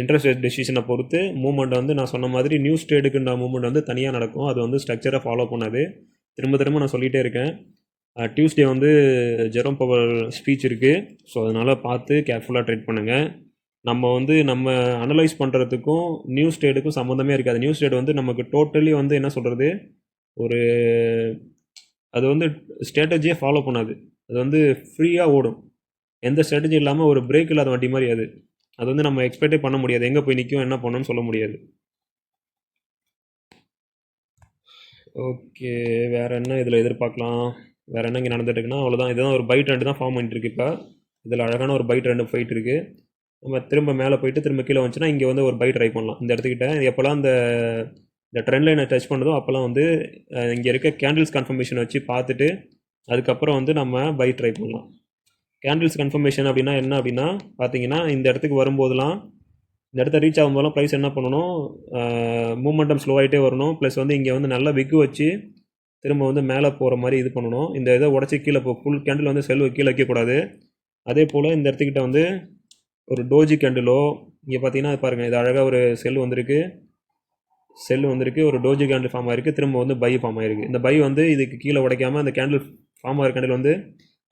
இன்ட்ரெஸ்ட் ரேட் டெசிஷனை பொறுத்து மூவ்மெண்ட் வந்து நான் சொன்ன மாதிரி நியூஸ் ட்ரேடுக்குன்ற மூவ்மெண்ட் வந்து தனியாக நடக்கும். அது வந்து ஸ்ட்ரக்சரை ஃபாலோ பண்ணாது. திரும்ப திரும்ப நான் சொல்லிகிட்டே இருக்கேன். டியூஸ்டே வந்து ஜெரோம் பவர் ஸ்பீச் இருக்குது. ஸோ அதனால் பார்த்து கேர்ஃபுல்லாக ட்ரேட் பண்ணுங்கள். நம்ம அனலைஸ் பண்ணுறதுக்கும் நியூஸ் ட்ரேடுக்கும் சம்மந்தமே இருக்காது. நியூஸ் ட்ரேட் வந்து நமக்கு டோட்டலி வந்து என்ன சொல்கிறது ஒரு அது வந்து ஸ்ட்ராட்டஜியே ஃபாலோ பண்ணாது. அது வந்து ஃப்ரீயாக ஓடும். எந்த ஸ்ட்ராட்டஜி இல்லாமல் ஒரு பிரேக் இல்லாத வண்டி மாதிரி அது. அது வந்து நம்ம எக்ஸ்பெக்டே பண்ண முடியாது, எங்கே போய் நிற்கும் என்ன பண்ணணும்னு சொல்ல முடியாது. ஓகே, வேறு என்ன இதில் எதிர்பார்க்கலாம், வேறு என்ன இங்கே நடந்துட்டுருக்குன்னா அவ்வளோதான். இதுதான் ஒரு பை ட்ரெண்ட் தான் ஃபார்ம் பண்ணிட்டுருக்கு. இப்போ இதில் அழகான ஒரு பை ட்ரெண்ட் போயிட்டு இருக்கு. நம்ம திரும்ப மேலே போயிட்டு திரும்ப கீழே வந்துச்சுன்னா இங்கே வந்து ஒரு பை ட்ரை பண்ணலாம். இந்த இடத்துக்கிட்ட எப்போல்லாம் இந்த ட்ரெண்ட் லைனை டச் பண்ணுதோ அப்போல்லாம் வந்து இங்கே இருக்க கேண்டில்ஸ் கன்ஃபர்மேஷன் வச்சு பார்த்துட்டு அதுக்கப்புறம் வந்து நம்ம பை ட்ரை பண்ணலாம். கேண்டில்ஸ் கன்ஃபர்மேஷன் அப்படின்னா என்ன அப்படின்னா பார்த்தீங்கன்னா இந்த இடத்துக்கு வரும்போதெல்லாம் இந்த இடத்த ரீச் ஆகும்போதெல்லாம் ப்ரைஸ் என்ன பண்ணணும், மூமெண்டம் ஸ்லோ ஆகிட்டே வரணும். ப்ளஸ் வந்து இங்கே வந்து நல்லா விக்கு வச்சு திரும்ப வந்து மேலே போகிற மாதிரி இது பண்ணணும். இந்த இதை உடச்சி கீழே ஃபுல் கேண்டில் வந்து செல் கீழே வைக்கக்கூடாது. அதே போல் இந்த இடத்துக்கிட்ட வந்து ஒரு டோஜி கேண்டிலோ இங்கே பார்த்தீங்கன்னா பாருங்கள், இது அழகாக ஒரு செல் வந்திருக்கு. செல் வந்திருக்கு, ஒரு டோஜி கேண்டில் ஃபார்ம் ஆயிருக்கு, திரும்ப வந்து பை ஃபார்ம் ஆயிருக்கு. இந்த பை வந்து இதுக்கு கீழே உடைக்காமல் அந்த கேண்டில் ஃபார்ம் ஆகிற கேண்டில் வந்து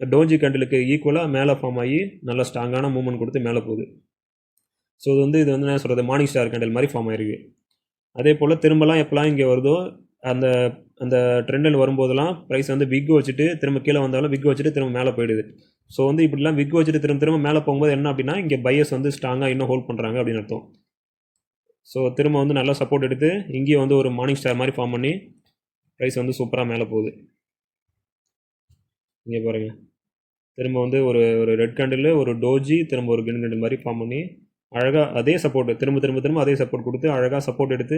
டோஜி கேண்டிலுக்கு ஈக்குவலாக மேலே ஃபார்ம் ஆகி நல்லா ஸ்ட்ராங்கான மூவ்மெண்ட் கொடுத்து மேலே போகுது. ஸோ இது வந்து என்ன சொல்கிறது, மார்னிங் ஸ்டார் கேண்டில் மாதிரி ஃபார்ம் ஆயிருக்கு. அதே போல் திரும்பலாம் எப்போலாம் இங்கே வருதோ அந்த அந்த ட்ரெண்டில் வரும்போதெல்லாம் ப்ரைஸ் வந்து விக் வச்சுட்டு திரும்ப கீழே வந்தாலும் விக் வச்சுட்டு திரும்ப மேலே போயிடுது. ஸோ இப்படிலாம் விக் வச்சுட்டு திரும்ப திரும்ப மேலே போகும்போது என்ன அப்படின்னா இங்கே பையர்ஸ் வந்து ஸ்ட்ராங்காக இன்னும் ஹோல்ட் பண்ணுறாங்க அப்படின்னு அர்த்தம். ஸோ திரும்ப வந்து நல்லா சப்போர்ட் எடுத்து இங்கேயும் வந்து ஒரு மார்னிங் ஸ்டார் மாதிரி ஃபார்ம் பண்ணி ப்ரைஸ் வந்து சூப்பராக மேலே போகுது. இங்கே பாருங்கள், திரும்ப வந்து ஒரு ஒரு ரெட் கேண்டில், ஒரு டோஜி, திரும்ப ஒரு கிரீன் கேண்டில் மாதிரி ஃபார்ம் பண்ணி அழகாக அதே சப்போர்ட் திரும்ப திரும்ப திரும்ப அதே சப்போர்ட் கொடுத்து அழகாக சப்போர்ட் எடுத்து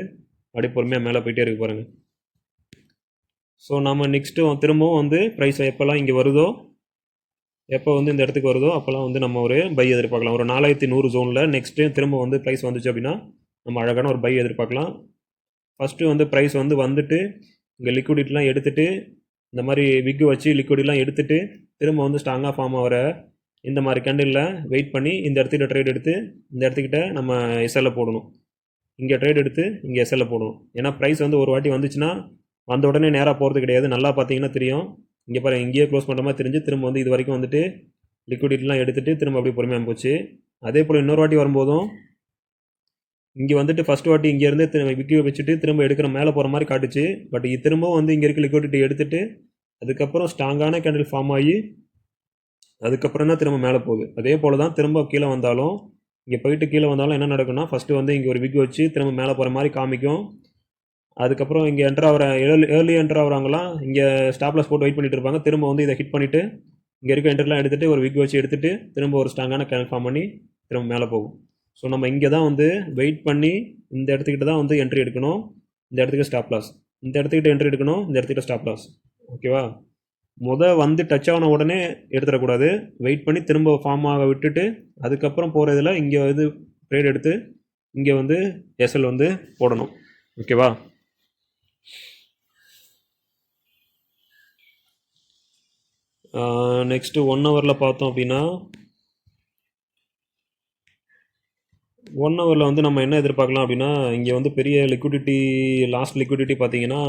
அப்படியே பொறுமையாக மேலே போயிட்டே இருக்கு பாருங்கள். ஸோ நம்ம நெக்ஸ்ட்டு திரும்பவும் வந்து ப்ரைஸ் எப்போல்லாம் இங்கே வருதோ, எப்போ வந்து இந்த இடத்துக்கு வருதோ அப்போல்லாம் வந்து நம்ம ஒரு பை எதிர்பார்க்கலாம். ஒரு 4100 ஜோனில் நெக்ஸ்ட்டு திரும்ப வந்து ப்ரைஸ் வந்துச்சு அப்படின்னா நம்ம அழகான ஒரு பை எதிர்பார்க்கலாம். ஃபஸ்ட்டு வந்து ப்ரைஸ் வந்து வந்துட்டு இங்கே லிக்விடிட்டிலாம் எடுத்துகிட்டு இந்த மாதிரி விக்கு வச்சு லிக்விடிலாம் எடுத்துகிட்டு திரும்ப வந்து ஸ்ட்ராங்காக ஃபார்ம் ஆகிற இந்த மாதிரி கேண்டிலில் வெயிட் பண்ணி இந்த இடத்துக்கிட்ட ட்ரேட் எடுத்து இந்த இடத்துக்கிட்ட நம்ம எஸ்எல்ல போடணும். இங்கே ட்ரேட் எடுத்து இங்கே எஸ்எல்ல போடணும். ஏன்னா ப்ரைஸ் வந்து ஒரு வாட்டி வந்துச்சுன்னா வந்த உடனே நேராக போகிறது கிடையாது. நல்லா பார்த்தீங்கன்னா தெரியும். இங்கே பாருங்கள், இங்கேயே க்ளோஸ் பண்ணுற மாதிரி தெரிஞ்சு திரும்ப வந்து இது வரைக்கும் வந்துட்டு லிக்விடிட்டிலாம் எடுத்துகிட்டு திரும்ப அப்படியே பொறுமையாக போச்சு. அதே போல் இன்னொரு வாட்டி வரும்போதும் இங்கே வந்துட்டு ஃபஸ்ட் வாட்டி இங்கேருந்து விக்கி வச்சுட்டு திரும்ப எடுக்கிற மேலே போகிற மாதிரி காட்டுச்சு. பட் திரும்பவும் வந்து இங்கே இருக்க லிக்விடிட்டி எடுத்துகிட்டு அதுக்கப்புறம் ஸ்ட்ராங்கான கேண்டில் ஃபார்ம் ஆகி அதுக்கப்புறம் தான் திரும்ப மேலே போகுது. அதே போல் தான் திரும்ப கீழே வந்தாலும் இங்கே போயிட்டு கீழே வந்தாலும் என்ன நடக்கும்னா ஃபஸ்ட்டு வந்து இங்கே ஒரு விக் வச்சு திரும்ப மேலே போகிற மாதிரி காமிக்கும். அதுக்கப்புறம் இங்கே என்ட்ரு ஆகிற ஏர்லி என்ட்ரு ஆகிறாங்களாம் இங்கே ஸ்டாப்லாஸ் போட்டு வெயிட் பண்ணிட்டு இருப்பாங்க. திரும்ப வந்து இதை ஹிட் பண்ணிவிட்டு இங்கே இருக்க என்ட்ரெலாம் எடுத்துகிட்டு ஒரு விக் வச்சு எடுத்துகிட்டு திரும்ப ஒரு ஸ்ட்ராங்கான கேண்டில் ஃபார்ம் பண்ணி திரும்ப மேலே போகும். ஸோ நம்ம இங்கே தான் வந்து வெயிட் பண்ணி இந்த இடத்துக்கிட்ட தான் வந்து என்ட்ரி எடுக்கணும். இந்த இடத்துக்கு ஸ்டாப் லாஸ், இந்த இடத்துக்கிட்ட என்ட்ரி எடுக்கணும், இந்த இடத்துக்கிட்ட ஸ்டாப் லாஸ். ஓகேவா? வந்து டச் ஆன உடனே எடுத்துடக்கூடாது. வெயிட் பண்ணி திரும்ப ஃபார்ம் ஆக விட்டுட்டு அதுக்கப்புறம் போகிற இதில் இங்கே இது ட்ரேட் எடுத்து இங்கே வந்து எஸ்எல் வந்து போடணும். ஓகேவா? நெக்ஸ்ட்டு 1 ஹவரில் பார்த்தோம் அப்படின்னா 1 ஹவரில் வந்து நம்ம என்ன எதிர்பார்க்கலாம் அப்படின்னா இங்கே வந்து பெரிய லிக்விடிட்டி, லாஸ்ட் லிக்விடிட்டி பார்த்தீங்கன்னா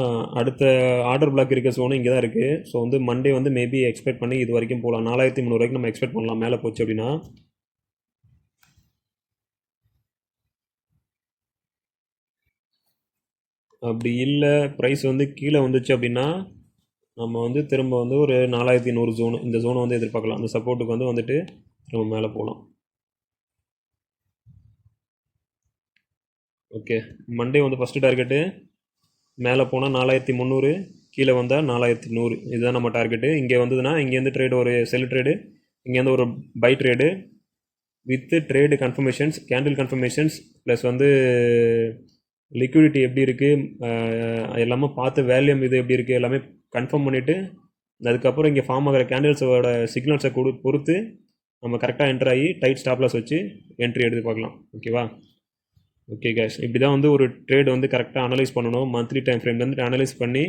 அடுத்த ஆர்டர் பிளாக் இருக்க சோனு இங்கே தான் இருக்குது. ஸோ வந்து மண்டே வந்து மேபி எக்ஸ்பெக்ட் பண்ணி இது வரைக்கும் போகலாம். 4300 வரைக்கும் நம்ம எக்ஸ்பெக்ட் பண்ணலாம் மேலே போச்சு அப்படின்னா. அப்படி இல்லை ப்ரைஸ் வந்து கீழே வந்துச்சு அப்படின்னா நம்ம வந்து திரும்ப வந்து ஒரு 4100 ஜோனு, இந்த ஜோனை வந்து எதிர்பார்க்கலாம். அந்த சப்போர்ட்டுக்கு வந்துட்டு திரும்ப மேலே போகலாம். ஓகே, மண்டே வந்து ஃபஸ்ட்டு டார்கெட்டு மேலே போனால் 4300, கீழே வந்தால் 4100. இதுதான் நம்ம டார்கெட்டு. இங்கே வந்ததுன்னா இங்கேருந்து ட்ரேடு ஒரு செல் ட்ரேடு, இங்கேருந்து ஒரு buy trade with trade confirmations, candle confirmations plus வந்து லிக்விடிட்டி எப்படி இருக்குது எல்லாமே பார்த்து வேல்யூம் இது எப்படி இருக்குது எல்லாமே கன்ஃபார்ம் பண்ணிவிட்டு அதுக்கப்புறம் இங்கே ஃபார்ம் ஆகிற கேண்டில்ஸோட சிக்னல்ஸை பொறுத்து நம்ம கரெக்டாக என்ட்ரு ஆகி டைட் ஸ்டாப்லாஸ் வச்சு என்ட்ரி எடுத்து பார்க்கலாம். ஓகேவா? ஓகே கேஷ், இப்படி தான் வந்து ஒரு ட்ரேட் வந்து கரெக்டாக அனலைஸ் பண்ணணும். மந்த்லி டைம் ஃப்ரேம்லேருந்து அனலைஸ் பண்ணி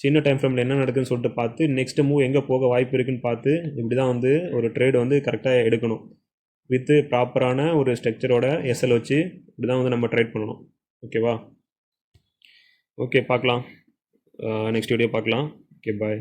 சின்ன டைம் ஃப்ரேமில் என்ன நடக்குதுன்னு சொல்லிட்டு பார்த்து நெக்ஸ்ட் மூவ் எங்கே போக வாய்ப்பு இருக்குன்னு பார்த்து இப்படி தான் வந்து ஒரு ட்ரேடு வந்து கரெக்டாக எடுக்கணும். வித்து ப்ராப்பரான ஒரு ஸ்ட்ரக்சரோட எஸ்எல் வச்சு இப்படி தான் வந்து நம்ம ட்ரேட் பண்ணணும். ஓகேவா? ஓகே, பார்க்கலாம். நெக்ஸ்ட் வீடியோ பார்க்கலாம். ஓகே, பாய்.